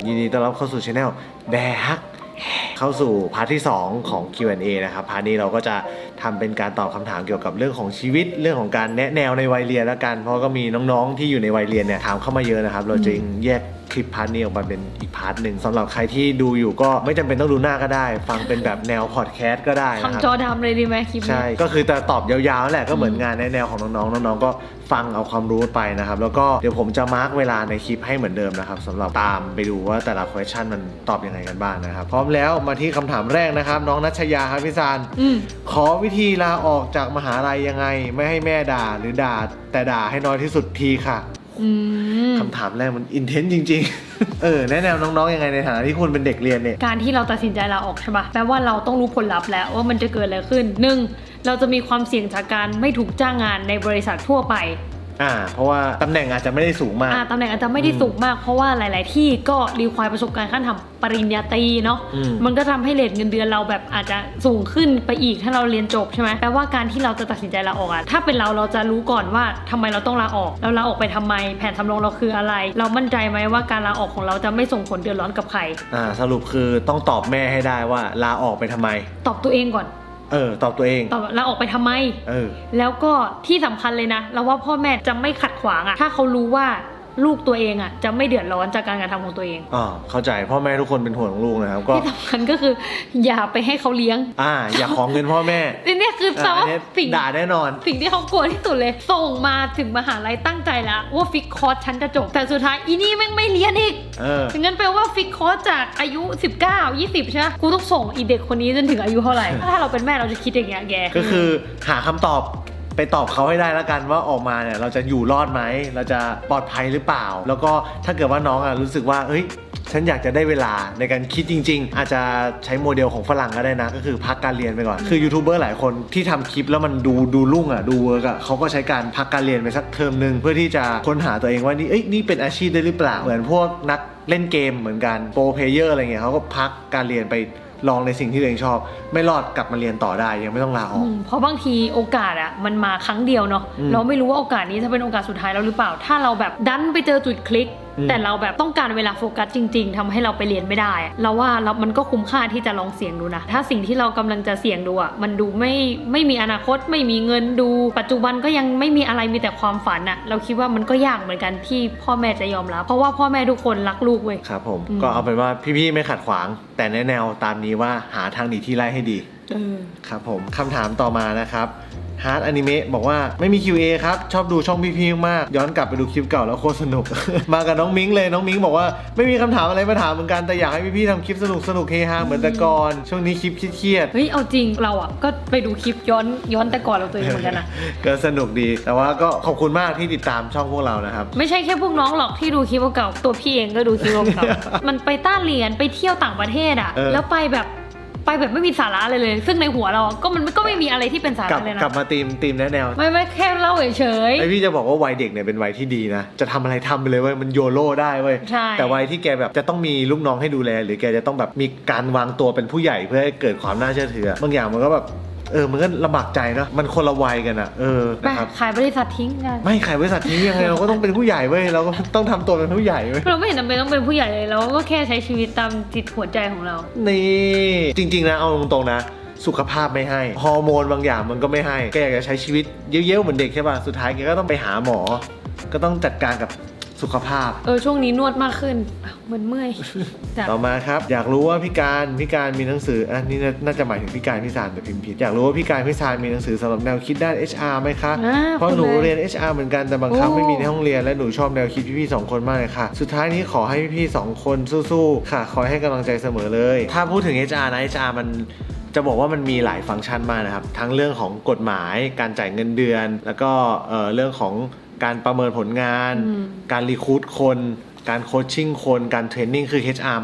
ยินดีต้อนรับเข้าสู่ Channel แดกเข้าสู่พาร์ทที่2ของ Q&A นะครับพาร์ทนี้เราก็จะทำเป็นการตอบคำถามเกี่ยวกับเรื่องของชีวิตเรื่องของการแนะแนวในวัยเรียนแล้วกันเพราะก็มีน้องๆที่อยู่ในวัยเรียนเนี่ยถามเข้ามาเยอะนะครับเราจึงแยกคลิปพาร์ทนี้ออกมาเป็นอีกพาร์ทหนึ่งสำหรับใครที่ดูอยู่ก็ไม่จำเป็นต้องดูหน้าก็ได้ฟังเป็นแบบแนวพอดแคสต์ก็ได้นะครับ ทำจอดำเลยดีไหมคลิปนี้ใช่ก็คือจะตอบยาวๆแหละก็เหมือนงานแนะแนวของน้องๆน้องๆก็ฟังเอาความรู้ไปนะครับแล้วก็เดี๋ยวผมจะมาร์กเวลาในคลิปให้เหมือนเดิมนะครับสำหรับตามไปดูว่าแต่ละ question มันตอบยังไงกันบ้างนะครับพร้อมแล้วมาที่คำถามแรกนะครับน้องนัชยาครับพี่ซานขอวิธีลาออกจากมหาลัยยังไงไม่ให้แม่ด่าหรือด่าแต่ด่าให้น้อยที่สุดทีค่ะคำถามแรกมันอินเทนส์จริงๆแนะแนวน้องๆยังไงในฐานะที่คุณเป็นเด็กเรียนเนี่ยการที่เราตัดสินใจลาออกใช่ปะแปลว่าเราต้องรู้ผลลัพธ์แล้วว่ามันจะเกิดอะไรขึ้น 1. เราจะมีความเสี่ยงจากการไม่ถูกจ้างงานในบริษัททั่วไปเพราะว่าตำแหน่งอาจจะไม่ได้สูงมากตำแหน่งอาจจะไม่ได้สูงมากเพราะว่าหลาย ๆ ที่ก็รีควายประสบการณ์ขั้นทำปริญญาตรีเนาะมันก็ทำให้เรทเงินเดือนเราแบบอาจจะสูงขึ้นไปอีกถ้าเราเรียนจบใช่ไหมแปลว่าการที่เราจะตัดสินใจลาออกถ้าเป็นเราจะรู้ก่อนว่าทำไมเราต้องลาออกแล้วลาออกไปทำไมแผนสำรองเราคืออะไรเรามั่นใจไหมว่าการลาออกของเราจะไม่ส่งผลเดือดร้อนกับใครสรุปคือต้องตอบแม่ให้ได้ว่าลาออกไปทำไมตอบตัวเองก่อนตอบตัวเองตอบลาออกไปทำไมแล้วก็ที่สำคัญเลยนะเราว่าพ่อแม่จะไม่ขัดขวางถ้าเขารู้ว่าลูกตัวเองจะไม่เดือดร้อนจากการกระทำของตัวเองเข้าใจพ่อแม่ทุกคนเป็นห่วงลูกนะครับก็ที่สำคัญก็คืออย่าไปให้เขาเลี้ยงอย่าขอเงินพ่อแม่นี่คือสิ่งด่าแน่นอนสิ่งที่เขากลัวที่สุดเลยส่งมาถึงมหาลัยตั้งใจแล้วว่าฟิกคอร์สฉันจะจบแต่สุดท้ายอีนี่แม่งไม่เรียนอีกงั้นแปลว่าฟิกคอร์สจากอายุ19 20ใช่ไหมกูต้องส่งอีเด็กคนนี้จนถึงอายุเท่าไหร่ถ้าเราเป็นแม่เราจะคิดอย่างเงี้ยแกก็คือหาคำตอบไปตอบเขาให้ได้แล้วกันว่าออกมาเนี่ยเราจะอยู่รอดไหมเราจะปลอดภัยหรือเปล่าแล้วก็ถ้าเกิดว่าน้องรู้สึกว่าฉันอยากจะได้เวลาในการคิดจริงๆอาจจะใช้โมเดลของฝรั่งก็ได้นะก็คือพักการเรียนไปก่อนคือยูทูบเบอร์หลายคนที่ทำคลิปแล้วมันดูรุ่งดูเวิร์กเขาก็ใช้การพักการเรียนไปสักเทอมนึงเพื่อที่จะค้นหาตัวเองว่านี่เป็นอาชีพได้หรือเปล่าเหมือนพวกนักเล่นเกมเหมือนกันโปรเพลเยอร์อะไรเงี้ยเขาก็พักการเรียนไปลองในสิ่งที่ตัวเองชอบไม่รอดกลับมาเรียนต่อได้ยังไม่ต้องลาออกเพราะบางทีโอกาสมันมาครั้งเดียวเนาะเราไม่รู้ว่าโอกาสนี้จะเป็นโอกาสสุดท้ายแล้วหรือเปล่าถ้าเราแบบดันไปเจอจุดคลิกแต่เราแบบต้องการเวลาโฟกัสจริงๆทำให้เราไปเรียนไม่ได้เราว่ามันก็คุ้มค่าที่จะลองเสี่ยงดูนะถ้าสิ่งที่เรากำลังจะเสี่ยงดูมันดูไม่มีอนาคตไม่มีเงินดูปัจจุบันก็ยังไม่มีอะไรมีแต่ความฝันเราคิดว่ามันก็ยากเหมือนกันที่พ่อแม่จะยอมรับเพราะว่าพ่อแม่ทุกคนรักลูกเว้ยครับผมก็เอาเป็นว่าพี่ๆไม่ขัดขวางแต่แนวตามนี้ว่าหาทางหนีที่ไล่ให้ดีครับผมคำถามต่อมานะครับฮาร์ดอนิเมะบอกว่าไม่มี QA ครับชอบดูช่องพี่ๆมากย้อนกลับไปดูคลิปเก่าแล้วโคตรสนุก มากับน้องมิ้งเลยน้องมิ้งบอกว่าไม่มีคำถามอะไรมาถามเหมือนกันแต่อยากให้พี่ๆทำคลิปสนุกเฮฮาเหมือนแต่ก่อนช่วงนี้คลิปเครียดเอาจริงเราก็ไปดูคลิปย้อนแต่ก่อนเราตัวเองเหมือนกันนะก็สนุกดีแต่ว่าก็ขอบคุณมากที่ติดตามช่องพวกเรานะครับไม่ใช่แค่พวกน้องหรอกที่ดูคลิปเก่าตัวพี่เองก็ดูคลิปเก่า มันไปต้านเรียนไปเที่ยวต่างประเทศแล้วไปแบบไม่มีสาระเลยซึ่งในหัวเราก็มันก็ไม่มีอะไรที่เป็นสาระเลยนะกลับมาตีมแนวไม่แค่เล่าเฉยๆพี่จะบอกว่าวัยเด็กเนี่ยเป็นวัยที่ดีนะจะทำอะไรทำไปเลยเว้ยมันโยโร่ได้เว้ยแต่วัยที่แกแบบจะต้องมีลูกน้องให้ดูแลหรือแกจะต้องแบบมีการวางตัวเป็นผู้ใหญ่เพื่อให้เกิดความน่าเชื่อถือบางอย่างมันก็แบบมันก็ลำบากใจเนาะมันคนละวัยกันนะครับขายบริษัททิ้งกันไม่ขายบริษัททิ้งยังไงเราก็ต้องเป็นผู้ใหญ่เว้ยเราก็ต้องทำตัวเป็นผู้ใหญ่เว้ยเราไม่เห็นจำเป็นต้องเป็นผู้ใหญ่เลยเราก็แค่ใช้ชีวิตตามจิตหัวใจของเรานี่จริงๆนะเอาตรงๆนะสุขภาพไม่ให้ฮอร์โมนบางอย่างมันก็ไม่ให้แกอยากจะใช้ชีวิตเย้ๆเหมือนเด็กใช่ป่ะสุดท้ายแกก็ต้องไปหาหมอก็ต้องจัดการกับสุขภาพช่วงนี้นวดมากขึ้นมันเมื่อยต่อมาครับอยากรู้ว่าพี่การมีหนังสือนี่น่าจะหมายถึงพี่การพี่ซานแต่พิมพ์ผิดอยากรู้ว่าพี่การพี่ซานมีหนังสือสำหรับแนวคิดด้าน HR ไหมคะเพราะหนูเรียน HR เหมือนกันแต่บางครั้งไม่มีในห้องเรียนและหนูชอบแนวคิดพี่ๆ2คนมากเลยค่ะสุดท้ายนี้ขอให้พี่ๆ2คนสู้ๆค่ะคอยให้กำลังใจเสมอเลยถ้าพูดถึง HR นะ HR มันจะบอกว่ามันมีหลายฟังก์ชันมากนะครับทั้งเรื่องของกฎหมายการจ่ายเงินเดือนแล้วก็เรื่องของการประเมินผลงานการรีครูทคนการโคชชิ่งคนการเทรนนิ่งคือ HR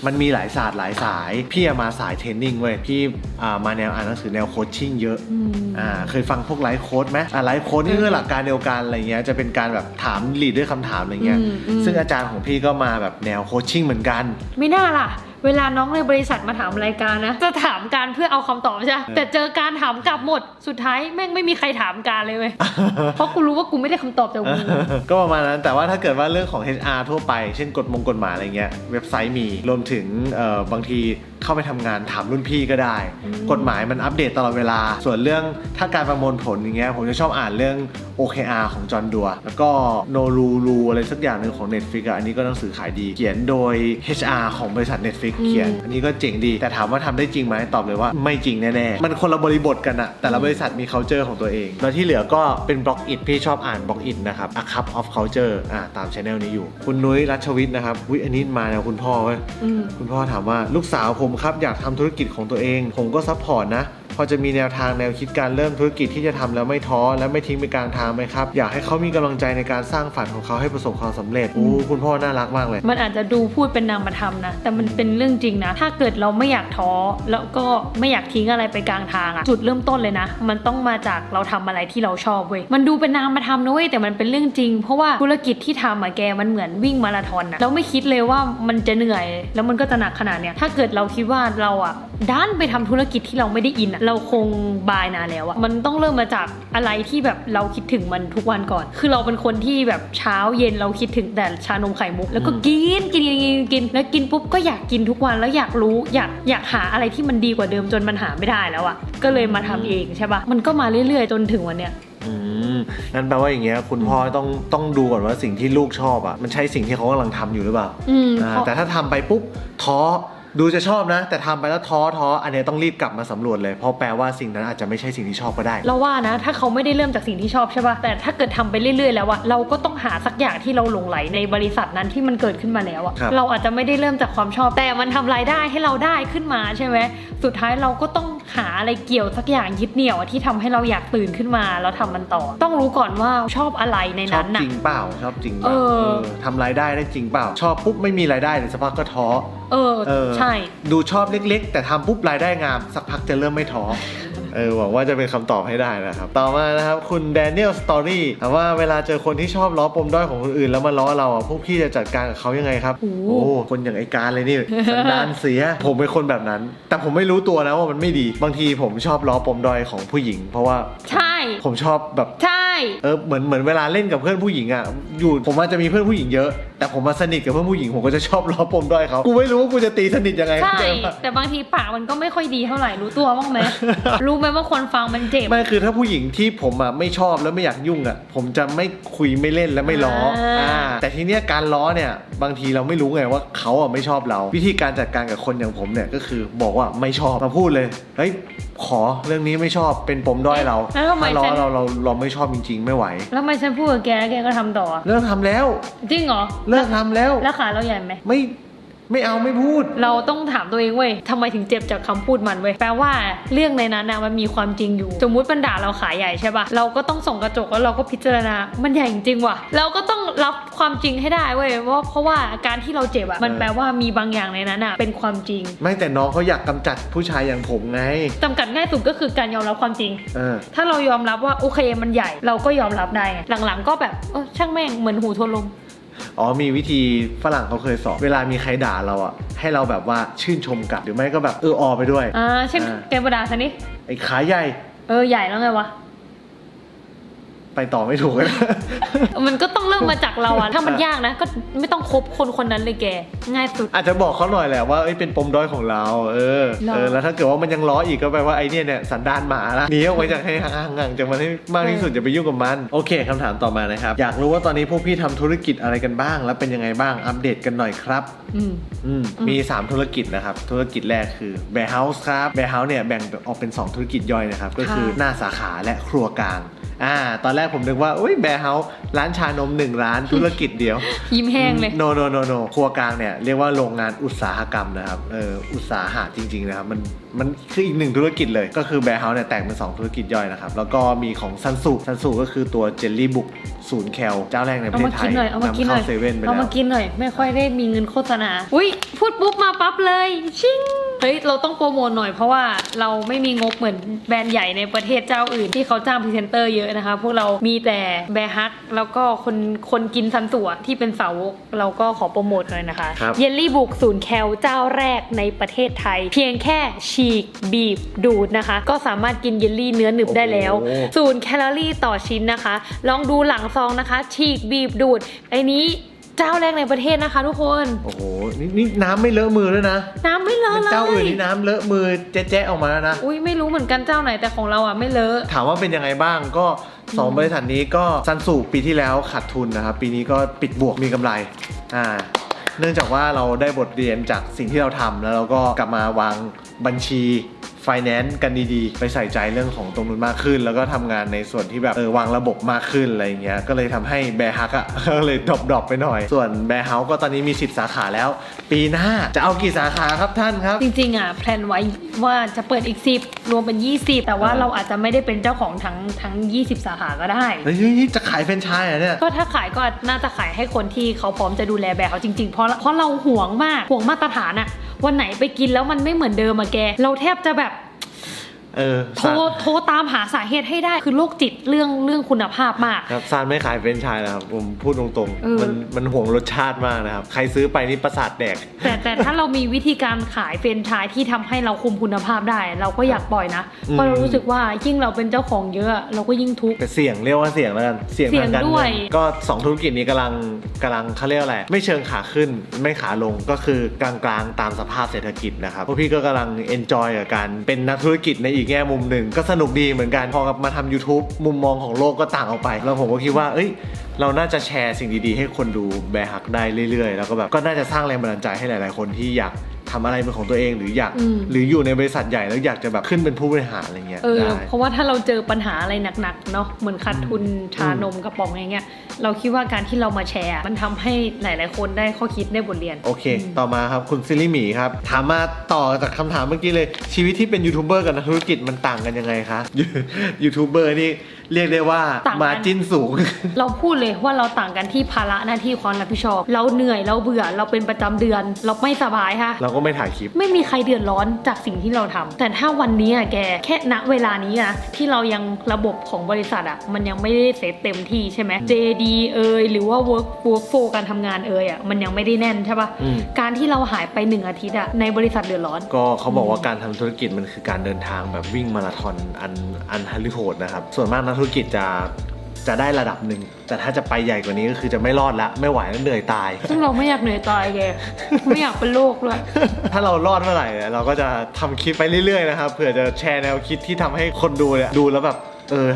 มันมีหลายศาสตร์หลายสายพี่มาสายเทรนนิ่งเว้ยพี่มาแนวอ่านหนังสือแนวโคชชิ่งเยอะเคยฟังพวกไลฟ์โค้ชไหมไลฟ์โค้ชนี่คือหลักการเดียวกันอะไรเงี้ยจะเป็นการแบบถามลีดด้วยคำถามอะไรเงี้ยซึ่งอาจารย์ของพี่ก็มาแบบแนวโคชชิ่งเหมือนกันไม่น่าล่ะ เวลาน้องในบริษัทมาถามรายการนะจะถามการเพื่อเอาคำตอบใช่ไหมแต่เจอการถามกลับหมดสุดท้ายแม่งไม่มีใครถามการเลยเว้ย เพราะกูรู้ว่ากูไม่ได้คำตอบจากมึง ก็ประมาณนั้นแต่ว่าถ้าเกิดว่าเรื่องของ HR ทั่วไปเช่นกฎหมายอะไรเงี้ยเว็บไซต์มีรวมถึงบางทีเข้าไปทำงานถามรุ่นพี่ก็ได้ กฎหมายมันอัปเดตตลอดเวลาส่วนเรื่องถ้าการประมวลผลอย่างเงี้ยผมจะชอบอ่านเรื่อง OKR ของจอห์นดัวแล้วก็ No Rule อะไรสักอย่างหนึ่งของ Netflix อันนี้ก็หนังสือขายดีเขียนโดย HR ของบริษัท Netflix เขียนอันนี้ก็เจ๋งดีแต่ถามว่าทำได้จริงไหมตอบเลยว่าไม่จริงแน่ๆมันคนละบริบทกันอะแต่ละบริษัทมี culture ของตัวเองแล้วที่เหลือก็เป็นบล็อกอิทพี่ชอบอ่านบล็อกอิทนะครับ A Cup of Culture ตาม channel นี้อยู่คุณนุ้ยรัชวิทย์นะครับอันนี้มาแนวคุณพ่อเว้ยคุณพ่อถามว่าลูกสาวผมครับอยากทำธุรกิจของตัวเองผมก็ซัพพอร์ตนะพอจะมีแนวทางแนวคิดการเริ่มธุรกิจที่จะทำแล้วไม่ท้อและไม่ทิ้งไปกลางทางไหมครับอยากให้เขามีกำลังใจในการสร้างฝันของเขาให้ประสบความสำเร็จคุณพ่อน่ารักมากเลยมันอาจจะดูพูดเป็นนามธรรมนะแต่มันเป็นเรื่องจริงนะถ้าเกิดเราไม่อยากท้อแล้วก็ไม่อยากทิ้งอะไรไปกลางทางอะจุดเริ่มต้นเลยนะมันต้องมาจากเราทำอะไรที่เราชอบเว้ยมันดูเป็นนามธรรมนะเว้ยแต่มันเป็นเรื่องจริงเพราะว่าธุรกิจที่ทำอะแกมันเหมือนวิ่งมาราธอนอะเราไม่คิดเลยว่ามันจะเหนื่อยแล้วมันก็จะหนักขนาดเนี้ยถ้าเกิดเราคิดว่าเราอะด้านไปทำธุรกิจที่เราไม่ได้อินอะเราคงบายนานแล้วอะมันต้องเริ่มมาจากอะไรที่แบบเราคิดถึงมันทุกวันก่อนคือเราเป็นคนที่แบบเช้าเย็นเราคิดถึงแต่ชานมไข่มุกแล้วก็กินแล้วกินปุ๊บก็อยากกินทุกวันแล้วอยากรู้อยากหาอะไรที่มันดีกว่าเดิมจนมันหาไม่ได้แล้วอะก็เลยมาทำเองใช่ปะมันก็มาเรื่อยๆจนถึงวันเนี้ยนั่นแปลว่าอย่างเงี้ยคุณพ่อต้องดูก่อนว่าสิ่งที่ลูกชอบอ่ะมันใช่สิ่งที่เขากำลังทำอยู่หรือเปล่าแต่ถ้าทำไปปุ๊บท้อดูจะชอบนะแต่ทำไปแล้วท้ออันนี้ต้องรีบกลับมาสำรวจเลยเพราะแปลว่าสิ่งนั้นอาจจะไม่ใช่สิ่งที่ชอบก็ได้เราว่านะถ้าเขาไม่ได้เริ่มจากสิ่งที่ชอบใช่ป่ะแต่ถ้าเกิดทำไปเรื่อยๆแล้วอะเราก็ต้องหาสักอย่างที่เราหลงไหลในบริษัทนั้นที่มันเกิดขึ้นมาแล้วอะเราอาจจะไม่ได้เริ่มจากความชอบแต่มันทำรายได้ให้เราได้ขึ้นมาใช่ไหมสุดท้ายเราก็ต้องหาอะไรเกี่ยวสักอย่างยึดเหนี่ยวที่ทำให้เราอยากตื่นขึ้นมาแล้วทำมันต่อต้องรู้ก่อนว่าชอบอะไรในนั้นน่ะชอบจริงเปล่าทำรายได้ได้จริงเปล่าชอบปุ๊บไม่มีรายได้เดี๋ยวสักพักก็ท้อใช่ดูชอบเล็กๆแต่ทำปุ๊บรายได้งามสักพักจะเริ่มไม่ท้อหวังว่าจะเป็นคำตอบให้ได้นะครับต่อมานะครับคุณ Daniel Story ถามว่าเวลาเจอคนที่ชอบล้อปมด้อยของคนอื่นแล้วมาล้อเราพวกพี่จะจัดการกับเขายังไงครับคนอย่างไอ้การเลยนี่ สันดานเสียผมเป็นคนแบบนั้นแต่ผมไม่รู้ตัวนะว่ามันไม่ดีบางทีผมชอบล้อปมด้อยของผู้หญิงเพราะว่าใช่ผมชอบแบบใช่เหมือนเวลาเล่นกับเพื่อนผู้หญิงอ่ะอยู่ผมอาจจะมีเพื่อนผู้หญิงเยอะแต่ผมมาสนิทกับเพื่อนผู้หญิงผมก็จะชอบล้อปมด้อยเขากูไม่รู้ว่ากูจะตีสนิทยังไงใช่แต่บางทีปากมันก็ไม่ค่อยดีเท่าไหร่รู้ตัวบ้างไหม รู้ไหมว่าคนฟังมันเจ็บไม่คือถ้าผู้หญิงที่ผมไม่ชอบแล้วไม่อยากยุ่งผมจะไม่คุยไม่เล่นและไม่ล้อแต่ทีเนี้ยการล้อเนี่ยบางทีเราไม่รู้ไงว่าเขาไม่ชอบเราวิธีการจัดการกับคนอย่างผมเนี่ยก็คือบอกว่าไม่ชอบมาพูดเลยเฮ้ยขอเรื่องนี้ไม่ชอบเป็นปมด้อยเราถ้าล้อเราไม่ชอบจริงๆไม่ไหวแล้วทำไมฉันพูดกับแกแล้วแกก็ทำต่อเลิกทำแล้วจริงเหรอเลิกทำแล้วแล้วขาเราใหญ่ไหมไม่เอาไม่พูดเราต้องถามตัวเองเว้ยทำไมถึงเจ็บจากคำพูดมันเว้ยแปลว่าเรื่องในนั้นนะมันมีความจริงอยู่สมมุติมันด่าเราขาใหญ่ใช่ป่ะเราก็ต้องส่องกระจกแล้วเราก็พิจารณามันใหญ่จริงว่ะเราก็ต้องรับความจริงให้ได้เว้ยเพราะว่าการที่เราเจ็บมันแปลว่ามีบางอย่างในนั้นเป็นความจริงไม่แต่น้องเขาอยากกำจัดผู้ชายอย่างผมไงจำกัดง่ายสุดก็คือการยอมรับความจริงถ้าเรายอมรับว่าโอเคมันใหญ่เราก็ยอมรับได้หลังๆก็แบบช่างแม่งเหมือนหูทวนลมมีวิธีฝรั่งเขาเคยสอนเวลามีใครด่าเราให้เราแบบว่าชื่นชมกลับหรือไม่ก็แบบไปด้วยเช่นแกมาด่าฉันนี่ไอ้ขาใหญ่ใหญ่แล้วไงวะไปต่อไม่ถูกเลย มันก็ต้องเริ่มมาจากเราถ้ามันยากนะก็ไม่ต้องคบคนนั้นเลยแกง่ายสุดอาจจะบอกเขาหน่อยแหละว่าเป็นปมด้อยของเราแล้วถ้าเกิดว่ามันยังล้ออีกก็แปลว่าไอ้เนี่ยสันดานหมาละหนีออกไปจากให้ห่างจากมันให้มากที่สุดอย่าไปยุ่งกับมันโอเคคำถามต่อมานะครับอยากรู้ว่าตอนนี้พวกพี่ทำธุรกิจอะไรกันบ้างแล้วเป็นยังไงบ้างอัปเดตกันหน่อยครับมี3ธุรกิจนะครับธุรกิจแรกคือ Bear House ครับ Bear House เนี่ยแบ่งออกเป็น2ธุรกิจย่อยนะครับก็คือหน้าสาขาและครัวกลางตอนแรกผมนึกว่าแบร์เฮาส์ร้านชานม1ร้านธุรกิจเดียวยิ้มแห้งเลยโนครัวกลางเนี่ยเรียกว่าโรงงานอุตสาหกรรมนะครับอุตสาหะจริงๆนะครับมันคืออีก1ธุรกิจเลยก็คือแบร์เฮาส์เนี่ยแตกเป็น2ธุรกิจย่อยนะครับแล้วก็มีของซันสุก็คือตัวเจลลี่บุก0แคลเจ้าแรกในประเทศไทยเอามากินหน่อยเซเว่นไปแล้วเอามากินหน่อยไม่ค่อยได้มีเงินโฆษณาพูดปุ๊บมาปั๊บเลยชิงเฮ้ยเราต้องโปรโมทหน่อยเพราะว่าเราไม่มีงบเหมือนแบรนด์ใหญ่ในประเทศเจ้าอื่นที่เขาจ้างพรีเซนเตอร์เยอะนะคะพวกเรามีแต่แบร์ฮักแล้ว แล้วก็คนกินซันสัวที่เป็นสาวกเราก็ขอโปรโมทเลยนะคะ ครับ เยลลี่บุก0 แคลเจ้าแรกในประเทศไทย เพียงแค่ฉีกบีบดูดนะคะก็สามารถกินเยลลี่เนื้อหนึบได้แล้ว0 แคลอรี่ต่อชิ้นนะคะลองดูหลังซองนะคะฉีกบีบดูดไอ้นี้เจ้าแรกในประเทศนะคะทุกคน โอ้โหนี่น้ำไม่เลอะมือด้วยนะ น้ำไม่เลอะเลย เจ้าอื่นนี่น้ำเลอะมือแจ๊ะๆออกมาแล้วนะ อุ้ยไม่รู้เหมือนกันเจ้าไหนแต่ของเราอ่ะไม่เลอะ ถามว่าเป็นยังไงบ้างก็2บริษัทนี้ก็ซันสูปีที่แล้วขาดทุนนะครับปีนี้ก็ปิดบวกมีกำไรเนื่องจากว่าเราได้บทเรียนจากสิ่งที่เราทำแล้วเราก็กลับมาวางบัญชีfinance กันดีๆไปใส่ใจเรื่องของตรงนู้นมากขึ้นแล้วก็ทำงานในส่วนที่แบบวางระบบมากขึ้นอะไรเงี้ยก็เลยทำให้แบร์ฮักก็เลยดรอปไปหน่อยส่วนแบร์เฮาส์ก็ตอนนี้มี10 สาขาแล้วปีหน้าจะเอากี่สาขาครับท่านครับจริงๆอ่ะแพลนไว้ว่าจะเปิดอีก10รวมเป็น20แต่ว่าเราอาจจะไม่ได้เป็นเจ้าของทั้ง20 สาขาก็ได้เฮ้ยจะขายแฟรนไชส์เหรอเนี่ยก็ถ้าขายก็น่าจะขายให้คนที่เขาพร้อมจะดูแลแบร์เขาจริงๆเพราะเราห่วงมากห่วงมาตรฐานอ่ะวันไหนไปกินแล้วมันไม่เหมือนเดิมอะแกเราแทบจะแบบโทรตามหาสาเหตุให้ได้คือโรคจิตเรื่องคุณภาพมากครับซานไม่ขายเฟรนช์ชายนะครับผมพูดตรงๆมันห่วงรสชาติมากนะครับใครซื้อไปนี่ประสาทแดกแต่ถ้าเรามีวิธีการขายเฟรนช์ชายที่ทำให้เราคุมคุณภาพได้เราก็อยากปล่อยนะเพราะเรารู้สึกว่ายิ่งเราเป็นเจ้าของเยอะเราก็ยิ่งทุกข์แต่เสี่ยงเรียกว่าเสี่ยงแล้วกันเสี่ยงทางการเงินก็2ธุรกิจนี้กำลังเขาเรียกอะไรไม่เชิงขาขึ้นไม่ขาลงก็คือกลางๆตามสภาพเศรษฐกิจนะครับพวกพี่ก็กำลังเอนจอยกับการเป็นนักธุรกิจในอีกแง่มุมหนึ่งก็สนุกดีเหมือนกันพอมาทำ YouTube มุมมองของโลกก็ต่างออกไปแล้วผมก็คิดว่าเราน่าจะแชร์สิ่งดีๆให้คนดูแบร์ฮักได้เรื่อยๆแล้วก็แบบก็น่าจะสร้างแรงบันดาลใจให้หลายๆคนที่อยากทำอะไรเป็นของตัวเองหรืออยากหรืออยู่ในบริษัทใหญ่แล้วอยากจะแบบขึ้นเป็นผู้บริหารอะไรเงี้ยได้เพราะว่าถ้าเราเจอปัญหาอะไรหนักๆเนาะเหมือนขาดทุนชานมกระป๋องอะไรเงี้ยเราคิดว่าการที่เรามาแชร์มันทำให้หลายๆคนได้ข้อคิดได้บทเรียนโอเคต่อมาครับคุณซิลิหมีครับถามมาต่อจากคำถามเมื่อกี้เลยชีวิตที่เป็นยูทูบเบอร์กับนักธุรกิจมันต่างกันยังไงคะยูทูบเบอร์นี่เรียกได้ว่ามาจิ้นสูงเราพูดเลยว่าเราต่างกันที่ภาระหน้าที่ความรับผิดชอบเราเหนื่อยเราเบื่อเราเป็นประจำเดือนเราไม่สบายค่ะเราก็ไม่ถ่ายคลิปไม่มีใครเดือดร้อนจากสิ่งที่เราทำแต่ถ้าวันนี้แกแค่ณเวลานี้นะที่เรายังระบบของบริษัทมันยังไม่ได้เซตเต็มที่ใช่ไหม JD หรือว่า workflow การทำงานมันยังไม่ได้แน่นใช่ป่ะการที่เราหายไป1 อาทิตย์ในบริษัทเดือดร้อนก็เขาบอกว่าการทำธุรกิจมันคือการเดินทางแบบวิ่งมาราธอนอันฮัลลิโหดนะครับส่วนมากนักธุรกิจจะได้ระดับหนึ่งแต่ถ้าจะไปใหญ่กว่านี้ก็คือจะไม่รอดละไม่ไหวแล้วเหนื่อยตายซึ่งเราไม่อยากเหนื่อยตายแกไม่อยากเป็นโรคด้วยถ้าเรารอดเมื่อไหร่เราก็จะทำคลิปไปเรื่อยๆนะครับเผื่อจะแชร์แนวคิดที่ทำให้คนดูเนี่ยดูแล้วแบบ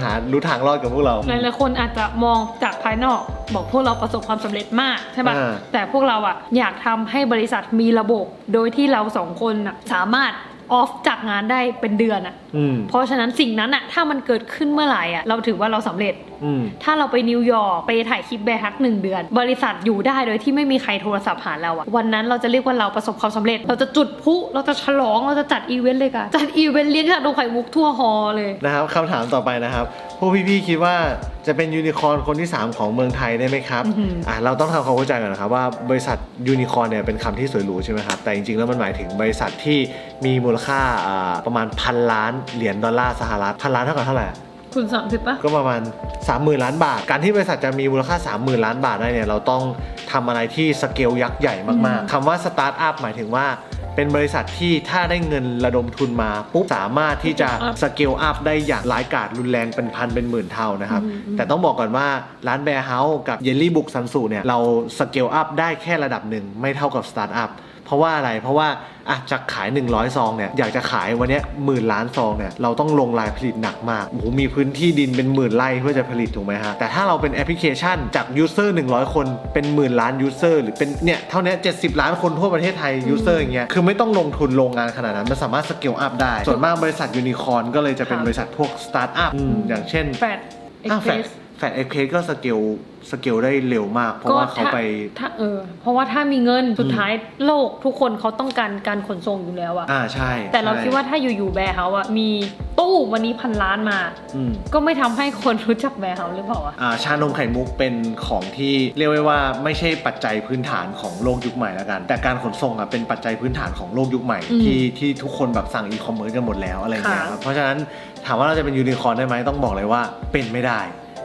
หารู้ทางรอดกับพวกเราหลายๆคนอาจจะมองจากภายนอกบอกพวกเราประสบความสำเร็จมากใช่ป่ะแต่พวกเราอยากทำให้บริษัทมีระบบโดยที่เรา2 คนสามารถออฟจากงานได้เป็นเดือนเพราะฉะนั้นสิ่งนั้นถ้ามันเกิดขึ้นเมื่อไหร่เราถือว่าเราสำเร็จถ้าเราไปนิวยอร์กไปถ่ายคลิปแบร์ฮัก1 เดือนบริษัทอยู่ได้โดยที่ไม่มีใครโทรศัพท์หาเราวันนั้นเราจะเรียกว่าเราประสบความสำเร็จเราจะจุดพลุเราจะฉลองเราจะจัดอีเวนต์เลยค่ะจัดอีเวนต์เลี้ยงชานมไข่มุกทั่วฮอลเลยนะครับคำถามต่อไปนะครับพวกพี่ๆคิดว่าจะเป็นยูนิคอร์นคนที่3ของเมืองไทยได้ไหมครับเราต้องทำความเข้าใจก่อนนะครับว่าบริษัทยูนิคอร์นเนี่ยเป็นคำที่สวยหรูใช่ไหมครับแต่จริงๆแล้วมันหมายถึงบริษัทที่มีมูลค่าประมาณ1,000 ล้านเหรียญดอลลาร์สหรัฐ1,000 ล้านเท่ากับเท่าไหร่คุณ30ป่ะก็ประมาณ 30,000 ล้านบาทการที่บริษัทจะมีมูลค่า 30,000 ล้านบาทได้เนี่ยเราต้องทำอะไรที่สเกลยักษ์ใหญ่มากๆคำว่าสตาร์ทอัพหมายถึงว่าเป็นบริษัทที่ถ้าได้เงินระดมทุนมาปุ๊บสามารถที่จะสเกลอัพได้อย่างร้ายกาจรุนแรงเป็นพันเป็นหมื่นเท่านะครับแต่ต้องบอกก่อนว่าร้านแบร์เฮาส์กับเยลลี่บุกซันสูเนี่ยเราสเกลอัพได้แค่ระดับหนึ่งไม่เท่ากับสตาร์ทอัพเพราะว่าอะไรเพราะว่าจะขาย100 ซองเนี่ยอยากจะขายวันนี้10,000 ล้านซองเนี่ยเราต้องลงรายผลิตหนักมากมีพื้นที่ดินเป็น10,000 ไร่เพื่อจะผลิตถูกไหมฮะแต่ถ้าเราเป็นแอปพลิเคชันจากยูเซอร์100 คนเป็น10,000 ล้านยูเซอร์หรือเป็นเนี่ยเท่านี้70 ล้านคนทั่วประเทศไทยยูเซอร์อย่างเงี้ยคือไม่ต้องลงทุนโรงงานขนาดนั้นมันสามารถสเกลอัพได้ส่วนมากบริษัทยูนิคอร์นก็เลยจะเป็นบริษัทพวกสตาร์ทอัพอย่างเช่นแฟดเอ็กเพรสก็สเกลได้เร็วมากเพราะว่าเขาไปเพราะว่าถ้ามีเงินสุดท้ายโลกทุกคนเขาต้องการขนส่งอยู่แล้วใช่แต่เราคิดว่าถ้าอยู่แบร์เฮาส์มีตู้วันนี้1,000 ล้านมาก็ไม่ทำให้คนรู้จักแบร์เฮาส์หรือเปล่าชานมไข่มุกเป็นของที่เรียกว่าไม่ใช่ปัจจัยพื้นฐานของโลกยุคใหม่แล้วกันแต่การขนส่งเป็นปัจจัยพื้นฐานของโลกยุคใหม่ที่ทุกคนแบบสั่งอีคอมเมิร์ซกันหมดแล้วอะไรอย่างเงี้ยครับเพราะฉะนั้นถามว่าเราจะเป็นยูนิคอร์นได้ไหมต้องบอกเลยว่าเป็นไม่ได้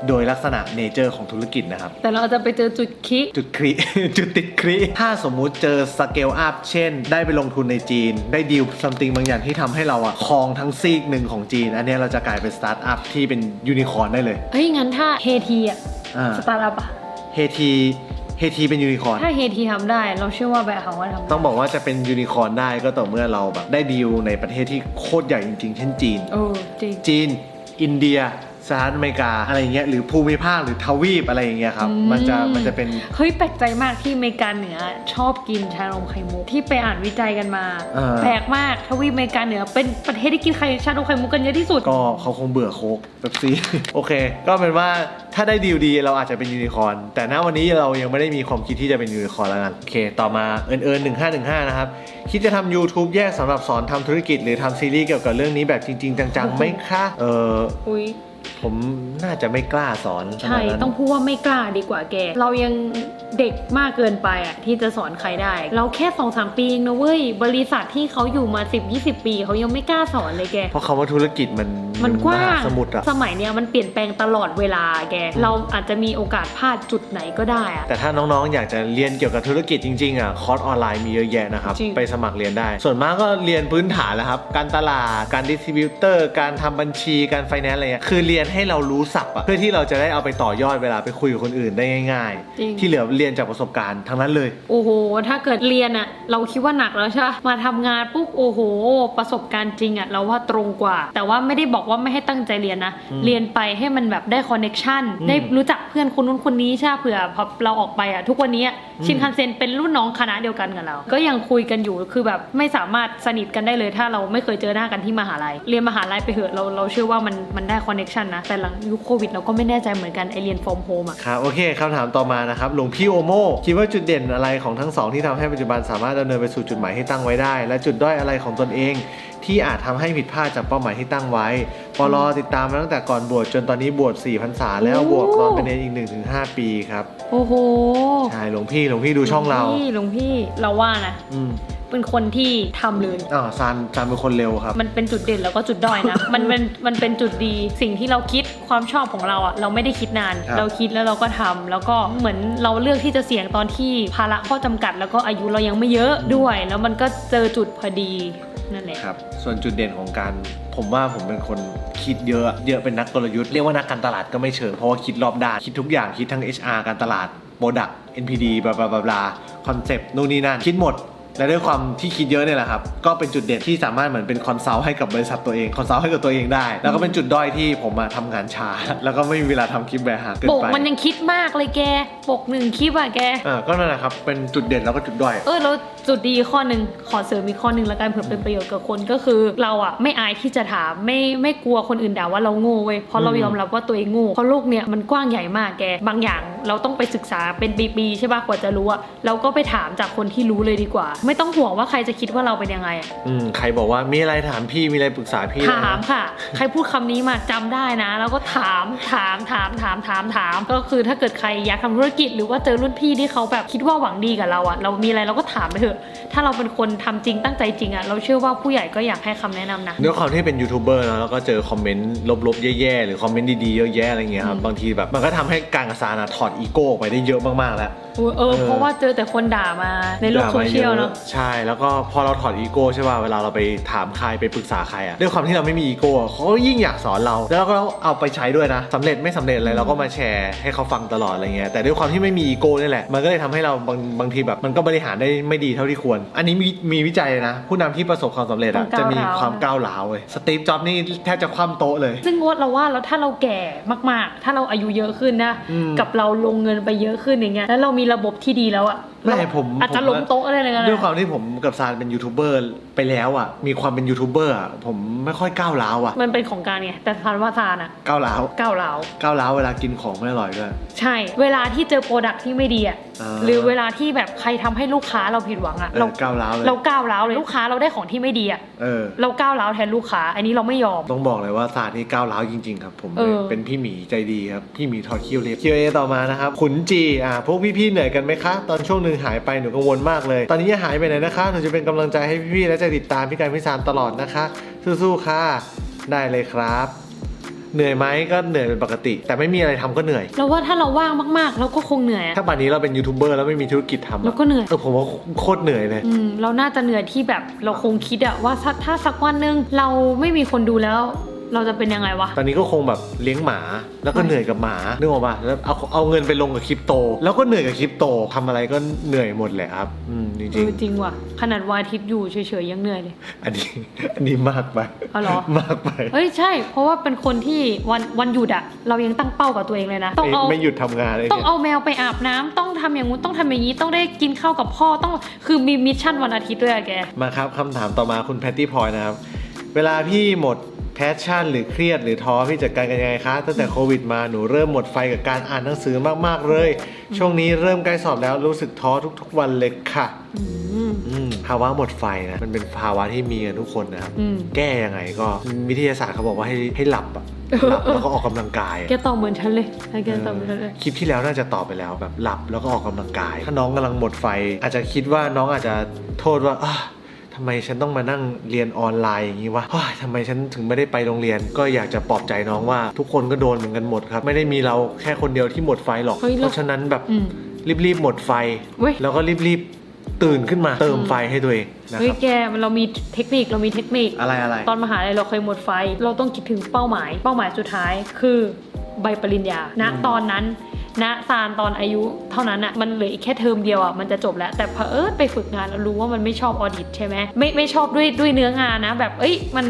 โดยลักษณะเนเจอร์ของธุรกิจนะครับ แต่เราจะไปเจอจุดคิ จุดคลิ จุดติดคลิถ้าสมมุติเจอสเกลอัพเช่นได้ไปลงทุนในจีนได้ดีลซัมติงบางอย่างที่ทำให้เราอะครองทั้งซีกหนึ่งของจีนอันเนี้ยเราจะกลายเป็นสตาร์ทอัพที่เป็นยูนิคอร์นได้เลย เฮ้ยงั้นถ้าเฮทีอะ สตาร์ทอัพอะ เฮทีเป็นยูนิคอร์น ถ้าเฮทีทำได้เราเชื่อว่าแบบเขาว่าทำได้ ต้องบอกว่าจะเป็นยูนิคอร์นได้ก็ต่อเมื่อเราแบบได้ดีลในประเทศที่โคตรใหญ่จริงๆเช่นจีน จริง จีน อินเดีย สหรัฐอเมริกาอะไรอย่างเงี้ยหรือภูมิภาคหรือทวีปอะไรอย่างเงี้ยครับมันจะเป็น เฮ้ยแปลกใจมากที่อเมริกาเหนือชอบกินชานมไข่มุกที่ไปอ่านวิจัยกันมา แปลกมากทวีปอเมริกาเหนือเป็นประเทศที่กินชานมไข่มุกกันเยอะที่สุด ก็เขาคงเบื่อโค้กเป๊ปซี่ โอเค ก็เป็นว่าถ้าได้ดีลดีเราอาจจะเป็นยูนิคอร์นแต่ณวันนี้เรายังไม่ได้มีความคิดที่จะเป็นยูนิคอร์นแล้วกันโอเคต่อมา1515นะครับคิดจะทำ YouTube แยกสำหรับสอนทำธุรกิจหรือทำซีรีส์เกี่ยวกับเรื่องนี้แบบจริงๆจังๆไหมคะอุ๊ย ผมน่าจะไม่กล้าสอนขนา ใช่ ดนั้น ต้องพูดว่าไม่กล้าดีกว่าแกเรายังเด็กมากเกินไปอ่ะที่จะสอนใครได้ เราแค่ 2-3 ปีเองนะเว้ยบริษัทที่เขาอยู่มา 10-20 ปีเขายังไม่กล้าสอนเลยแก เพราะคำว่าธุรกิจมันกว้าง สมุดอะ สมัยเนี้ยมันเปลี่ยนแปลงตลอดเวลาแกเราอาจจะมีโอกาสพลาดจุดไหนก็ได้อะ แต่ถ้าน้องๆอยากจะเรียนเกี่ยวกับธุรกิจจริงๆอ่ะคอร์สออนไลน์มีเยอะแยะนะครับ จริง ไปสมัครเรียนได้ ส่วนมากก็เรียนพื้นฐานแหล้วครับการตลาดการดิสติบิวเตอร์การทำบัญชีการไฟแนนซ์อะไรเงี้ยคือเรียนให้เรารู้ศัพท์อะเพื่อที่เราจะได้เอาไปต่อยอดเวลาไปคุยกับคนอื่นได้ง่าย จริง ๆ ที่เหลือเรียนจากประสบการณ์ทั้งนั้นเลย โอ้โหถ้าเกิดเรียนอะเราคิดว่าหนักแล้วใช่ปะมาทำงานปุ๊บโอ้โหประสบการณ์จริงอะเราว่าตรงกว่า แต่ว่าไม่ได้บอกว่าไม่ให้ตั้งใจเรียนนะเรียนไปให้มันแบบได้คอนเน็กชันได้รู้จักเพื่อนคนนู้นคนนี้ใช่ปะเผื่อพอเราออกไปอะทุกวันนี้ชินคันเซ็นเป็นรุ่นน้องคณะเดียวกันกับเรา ก็ยังคุยกันอยู่คือแบบไม่สามารถสนิทกันได้เลยถ้าเราไม่เคยเจอหน้ากันที่มหาลัยเรียนมหาลัยไปเหอะเราเชื่อว่ามันได้คอนเน็กชันนะแต่หลังยุคโควิดเราก็ไม่แน่ใจเหมือนกันไอเรียนฟอร์มโฮมอะ ครับโอเคคำถามต่อมานะครับหลวงพี่โอโมคิดว่าจุดเด่นอะไรของทั้งสองที่ทำให้ปัจจุบันสามารถดำเนินไปสู่จุดหมายที่ตั้งไว้ได้ และจุดด้อยอะไรของตนเองที่อาจทำให้ผิดพลาดจากเป้าหมายที่ตั้งไว้ปลติดตามมาตั้งแต่ก่อนบวชจนตอนนี้บวช4 พรรษาแล้วบวกตอนเป็นเนรอีก 1-5 ปีครับ โอ้โห ใช่หลวงพี่ดูช่องเรา หลวงพี่เราว่านะเป็นคนที่ทำเลย ซานเป็นคนเร็วครับ มันเป็นจุดเด่นแล้วก็จุดด้อยนะ มันเป็นจุดดีสิ่งที่เราคิดความชอบของเราอ่ะเราไม่ได้คิดนาน ครับ เราคิดแล้วเราก็ทำแล้วก็เหมือนเราเลือกที่จะเสี่ยงตอนที่ภาระข้อจำกัด แล้วก็อายุเรายังไม่เยอะด้วย แล้วมันก็เจอจุดพอดีนั่นแหละ ครับส่วนจุดเด่นของการผมว่าผมเป็นคนคิดเยอะเป็นนักกลยุทธ์เรียกว่านักการตลาดก็ไม่เชิงเพราะว่าคิดรอบด้านคิดทุกอย่างคิดทั้ง HR การตลาด Product NPD บลาคอนเซปต์นู่นนี่นั่นคิดหมดและด้วยความที่คิดเยอะเนี่ยแหละครับก็เป็นจุดเด่นที่สามารถเหมือนเป็นคอนซัลท์ให้กับบริษัทตัวเองคอนซัลท์ให้กับตัวเองได้แล้วก็เป็นจุดด้อยที่ผมมาทำงานช้า แล้วก็ไม่มีเวลาทำคลิปแบบหาเกิน ปก ไป มันยังคิดมากเลยแกปกหนึ่งคลิปอะแก ก็นั่นแหละครับเป็นจุดเด่นแล้วก็จุดด้อย แล้วจุดดีข้อหนึ่งขอเสริมอีกข้อหนึ่งแล้วกันเผื่อเป็นประโยชน์กับคนก็คือเราอะไม่อายที่จะถามไม่กลัวคนอื่นด่าว่าเราโง่เว้ยเพราะเรายอมรับว่าตัวเองโง่เพราะโลกเนี้ยมันกว้างใหญ่มากแกบางอย่างเราต้องไปศึกษาเป็นปีๆใช่ป่ะกว่าจะรู้อะเราก็ไปถามจากคนที่รู้เลยดีกว่า ไม่ต้องห่วงว่าใครจะคิดว่าเราเป็นยังไงอะ ใครบอกว่ามีอะไรถามพี่มีอะไรปรึกษาพี่ ถามค่ะ ใครพูดคำนี้มาจำได้นะ แล้วก็ถามก็คือถ้าเกิดใครอยากทำธุรกิจหรือว่าเจอรุ่นพี่ที่เขาแบบคิดว่าหวังดีกับเราอะเรามีอะไรเราก็ถามไปเถอะถ้าเราเป็นคนทำจริงตั้งใจจริงอะเราเชื่อว่าผู้ใหญ่ก็อยากให้คำแนะนำนะ ด้วยความที่เป็นยูทูบเบอร์นะแล้วก็เจอคอมเมนต์ลบๆแย่ๆหรือคอมเมนต์ดีๆเยอะแยะอะไรเงี้ยครับบางทีแบบมันก็ทำให้การกระสานถอดอีโก้ออกไปได้เยอะมากๆแล้ว เพราะว่าเจอแต่คนด่ามาในโลกโซเชียลเนาะ ใช่แล้วก็พอเราถอดอีโก้ใช่ป่ะเวลาเราไปถามใครไปปรึกษาใครอะด้วยความที่เราไม่มีอีโก้เขาก็ยิ่งอยากสอนเราแล้วเราก็เอาไปใช้ด้วยนะสำเร็จไม่สำเร็จอะไรเราก็มาแชร์ให้เขาฟังตลอดอะไรเงี้ยแต่ด้วยความที่ไม่มีอีโก้นี่แหละมันก็เลยทำให้เราบางทีแบบมันก็บริหารได้ไม่ดีเท่าที่ควรอันนี้มีวิจัยนะผู้นำที่ประสบความสำเร็จอะจะมีความก้าวร้าวเลยสตีฟจ็อบส์นี่แทบจะคว่ำโต๊ะเลยซึ่งเราว่าแล้วถ้าเราแก่มากๆถ้าเราอายุเยอะขึ้นนะกับเราลงเงินไปเยอะขึ้นอย่างเงี้ยแล้วเรามีระบบที่ดีแล้วอะ ไม่ผม อาจจะล้มโต๊ะอะไรเลยนะ ด้วยความที่ผมกับซานเป็นยูทูบเบอร์ไปแล้วอ่ะมีความเป็นยูทูบเบอร์อ่ะผมไม่ค่อยก้าวร้าวอ่ะมันเป็นของการไงแต่ทานว่าทานอะ ก้าวร้าว ก้าวร้าว เวลากินของไม่อร่อยด้วย ใช่เวลาที่เจอโปรดักที่ไม่ดีอะหรือเวลาที่แบบใครทำให้ลูกค้าเราผิดหวังอะเราก้าวร้าวเลยลูกค้าเราได้ของที่ไม่ดีอะเราก้าวร้าวแทนลูกค้าอันนี้เราไม่ยอมต้องบอกเลยว่าซานนี่ก้าวร้าวจริงๆครับผมเป็นพี่หมีใจดีครับพี่หมีทอดคิ้วเล็บ Q&A ต่อมานะครับขุนจีพวกพี่ๆเหนื่อยกันไหมคะตอนช่วงนึงหายไปหนูกังวลมากเลยตอนนี้อย่าหายไปไหนนะคะหนูจะเป็นกำลังใจให้พี่ๆและจะติดตามพี่การพี่ซานตลอดนะคะสู้ๆค่ะได้เลยครับ เหนื่อยไหมก็เหนื่อยเป็นปกติ แต่ไม่มีอะไรทำก็เหนื่อย เราว่าถ้าเราว่างมากๆเราก็คงเหนื่อยอะ ถ้าป่านนี้เราเป็นยูทูบเบอร์แล้วไม่มีธุรกิจทำอะ เราก็เหนื่อย ผมว่าโคตรเหนื่อยเลย เราน่าจะเหนื่อยที่แบบเราคงคิดอะว่าถ้าสักวันหนึงเราไม่มีคนดูแล้วเราจะเป็นยังไงวะ ตอนนี้ก็คงแบบเลี้ยงหมาแล้วก็เหนื่อยกับหมานึกออกป่ะแล้วเอาเงินไปลงกับคริปโต แล้วก็เหนื่อยกับคริปโตทำอะไรก็เหนื่อยหมดแหละครับจริง จริงว่ะขนาดวาทิตอยู่เฉยๆยังเหนื่อยเลย ๆอันนี้มากไป อ๋อเหรอ มากไป เฮ้ยใช่เพราะว่าเป็นคนที่วันหยุดอะเรายังตั้งเป้ากับตัวเองเลยนะต้องเอา ไม่หยุดทำงานเลย ต้อง เนี่ย เอาแมวไปอาบน้ำต้องทำอย่างงู้นต้องทำอย่างนี้ต้องได้กินข้าวกับพ่อต้องคือมีมิชชั่นวันอาทิตย์ด้วยอะแก มาครับคำถามต่อมาคุณแพตตี้พลอยนะครับเวลาพี่หมดแพชชั่นหรือเครียดหรือท้อพี่จัดการกันยังไงคะตั้งแต่โควิดมาหนูเริ่มหมดไฟกับการอ่านหนังสือมากๆเลยช่วงนี้เริ่มใกล้สอบแล้วรู้สึกท้อทุกๆวันเลยค่ะภาวะหมดไฟนะมันเป็นภาวะที่มีกันทุกคนนะครับแก้ยังไงก็วิทยาศาสตร์เขาบอกว่าให้หลับอะหลับแล้วก็ออกกำลังกาย แกตอบเหมือนฉันเลยแกตอบเหมือนฉันเลย คลิปที่แล้วน่าจะตอบไปแล้วแบบหลับแล้วก็ออกกำลังกาย ถ้าน้องกำลังหมดไฟ อาจจะคิดว่าน้องอาจจะโทษว่าทำไมฉันต้องมานั่งเรียนออนไลน์อย่างนี้วะทำไมฉันถึงไม่ได้ไปโรงเรียนก็อยากจะปลอบใจน้องว่าทุกคนก็โดนเหมือนกันหมดครับไม่ได้มีเราแค่คนเดียวที่หมดไฟหรอกเพราะฉะนั้นแบบรีบหมดไฟแล้วก็รีบตื่นขึ้นมาเติมไฟให้ตัวเองนะ เฮ้ ค ย รับ แกเรามีเทคนิคอะไร ตอนมหาลัยเราเคยหมดไฟเราต้องคิดถึงเป้าหมายสุดท้ายคือใบปริญญาณตอนนั้นณซานตอนอายุเท่านั้นอ่ะมันเหลืออีกแค่เทอมเดียวอ่ะมันจะจบแล้วแต่เผอิญไปฝึกงานแล้วรู้ว่ามันไม่ชอบออดิตใช่ไหมไม่ชอบด้วยเนื้องานนะแบบมัน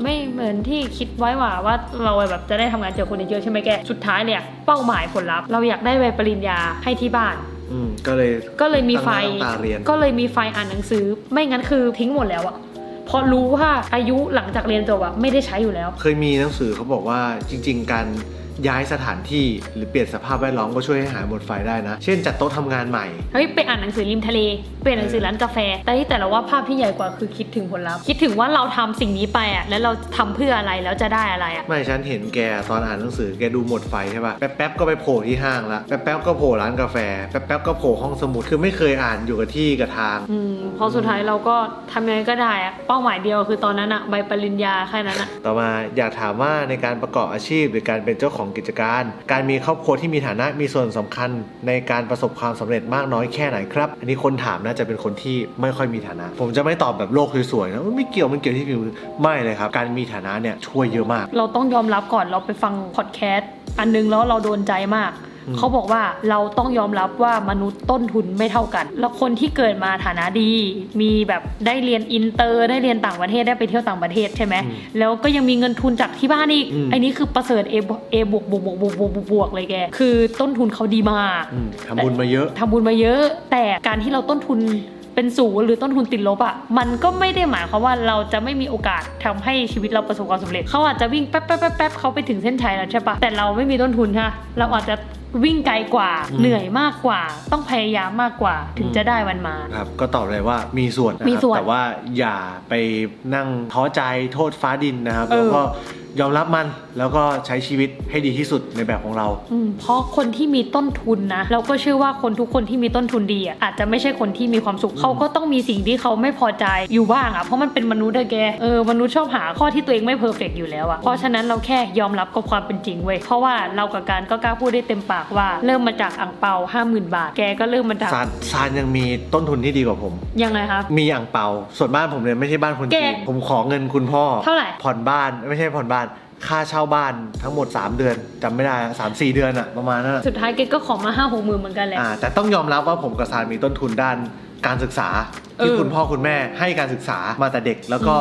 ไม่เหมือนที่คิดไว้ว่าเราแบบจะได้ทำงานเจอคนเยอะใช่ไหมแกสุดท้ายเลยเป้าหมายผลลัพธ์เราอยากได้ใบปริญญาให้ที่บ้านก็เลยมีไฟ ตั้งหน้าตั้งตาเรียน ก็เลยมีไฟอ่านหนังสือไม่งั้นคือทิ้งหมดแล้วอะพอรู้ว่าอายุหลังจากเรียนจบอะไม่ได้ใช้อยู่แล้ว เคยมีหนังสือเขาบอกว่าจริงๆการย้ายสถานที่หรือเปลี่ยนสภาพแวดล้อมก็ช่วยให้หายหมดไฟได้นะเช่นจัดโต๊ะทำงานใหม่เฮ้ยไปอ่านหนังสือริมทะเลเปลี่ยนหนังสือร้านกาแฟแต่เราว่าภาพที่ใหญ่กว่าคือคิดถึงผลลัพธ์คิดถึงว่าเราทำสิ่งนี้ไปอะแล้วเราทำเพื่ออะไรแล้วจะได้อะไรอะไม่ฉันเห็นแกตอนอ่านหนังสือแกดูหมดไฟใช่ป่ะแป๊บๆก็ไปโผล่ที่ห้างละแป๊บๆก็โผล่ร้านกาแฟแป๊บๆก็โผล่ห้องสมุดคือไม่เคยอ่านอยู่กับที่กับทางพอสุดท้ายเราก็ทำยังไงก็ได้อะเป้าหมายเดียวคือตอนนั้นอะใบปริญญาแค่นั้นอะต่อมาอยากถามว่าในการประกอบอาชีพหรือการเป็นเจ้าของกิจการการมีครอบครัวที่มีฐานะมีส่วนสำคัญในการประสบความสำเร็จมากน้อยแค่ไหนครับอันนี้คนถามน่าจะเป็นคนที่ไม่ค่อยมีฐานะผมจะไม่ตอบแบบโลกสวยๆนะไม่เกี่ยวมันเกี่ยวที่ผิวไม่เลยครับการมีฐานะเนี่ยช่วยเยอะมากเราต้องยอมรับก่อนเราไปฟังพอดแคสต์อันนึงแล้วเราโดนใจมากเขาบอกว่าเราต้องยอมรับว่ามนุษย์ต้นทุนไม่เท่ากันแล้วคนที่เกิดมาฐานะดีมีแบบได้เรียนอินเตอร์ได้เรียนต่างประเทศได้ไปเที่ยวต่างประเทศใช่ไหมแล้วก็ยังมีเงินทุนจากที่บ้านอีกอันนี้คือประเสริฐA บวกเลยแกคือต้นทุนเขาดีมากทำบุญมาเยอะแต่การที่เราต้นทุนเป็นศูนย์หรือต้นทุนติดลบอ่ะมันก็ไม่ได้หมายความว่าเราจะไม่มีโอกาสทำให้ชีวิตเราประสบความสำเร็จเขาอาจจะวิ่งแป๊บเขาไปถึงเส้นชัยแล้วใช่ปะแต่เราไม่มีต้นทุนค่ะเราอาจจะวิ่งไกลกว่าเหนื่อยมากกว่าต้องพยายามมากกว่าถึงจะได้วันมาครับก็ตอบเลยว่ามีส่วนนะครับแต่ว่าอย่าไปนั่งท้อใจโทษฟ้าดินนะครับแล้วก็ยอมรับมันแล้วก็ใช้ชีวิตให้ดีที่สุดในแบบของเราเพราะคนที่มีต้นทุนนะเราก็เชื่อว่าคนทุกคนที่มีต้นทุนดีอ่ะอาจจะไม่ใช่คนที่มีความสุขเขาก็ต้องมีสิ่งที่เขาไม่พอใจอยู่บ้างอ่ะเพราะมันเป็นมนุษย์อะแกมนุษย์ชอบหาข้อที่ตัวเองไม่เพอร์เฟกต์อยู่แล้วอ่ะเพราะฉะนั้นเราแค่ยอมรับกับความเป็นจริงเว้ยเพราะว่าเรากับการก็กล้าพูดได้เต็มปากว่าเริ่มมาจากอั่งเปา 50,000 บาทแกก็เริ่มมาจากซานยังมีต้นทุนที่ดีกว่าผมยังไงครับมีอั่งเปาส่วนบ้านผมเนี่ยไม่ใช่บ้านคนจีนผมขอเงินคุณพ่อเท่าไหร่ผ่อนบ้านไม่ใช่ผ่อนบ้านค่าเช่าบ้านทั้งหมด3เดือนจำไม่ได้ 3-4 เดือนอะประมาณนั้นสุดท้ายเกก็ขอมา 5-6 หมื่นเหมือนกันแหละแต่ต้องยอมรับว่าผมกับซานมีต้นทุนด้านการศึกษาที่คุณพ่อคุณแม่ให้การศึกษามาแต่เด็กแล้วก็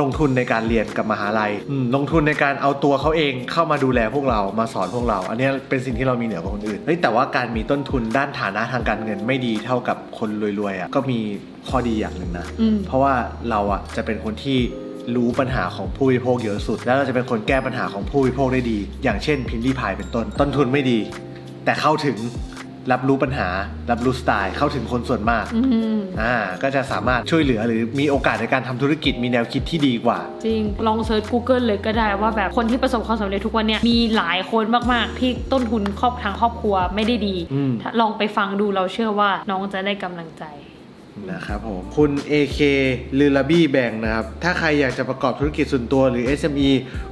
ลงทุนในการเรียนกับมหาลัยลงทุนในการเอาตัวเขาเองเข้ามาดูแลพวกเรามาสอนพวกเราอันนี้เป็นสิ่งที่เรามีเหนือกว่าคนอื่นแต่ว่าการมีต้นทุนด้านฐานะทางการเงินไม่ดีเท่ากับคนรวยๆก็มีข้อดีอย่างหนึ่งนะเพราะว่าเราจะเป็นคนที่รู้ปัญหาของผู้บริโภคเยอะสุดแล้วเราจะเป็นคนแก้ปัญหาของผู้บริโภคได้ดีอย่างเช่นพิมพ์รีพายเป็นต้นทุนไม่ดีแต่เข้าถึงรับรู้ปัญหารับรู้สไตล์เข้าถึงคนส่วนมากก็จะสามารถช่วยเหลือหรือมีโอกาสในการทำธุรกิจมีแนวคิดที่ดีกว่าจริงลองเซิร์ช Google เลยก็ได้ว่าแบบคนที่ประสบความสำเร็จทุกวันเนี่ยมีหลายคนมากๆที่ต้นทุนทางครอบครัวไม่ได้ดีลองไปฟังดูเราเชื่อว่าน้องจะได้กำลังใจ นะครับผมคุณ AK ลือลาบี้แบ่งนะครับถ้าใครอยากจะประกอบธุรกิจส่วนตัวหรือ SME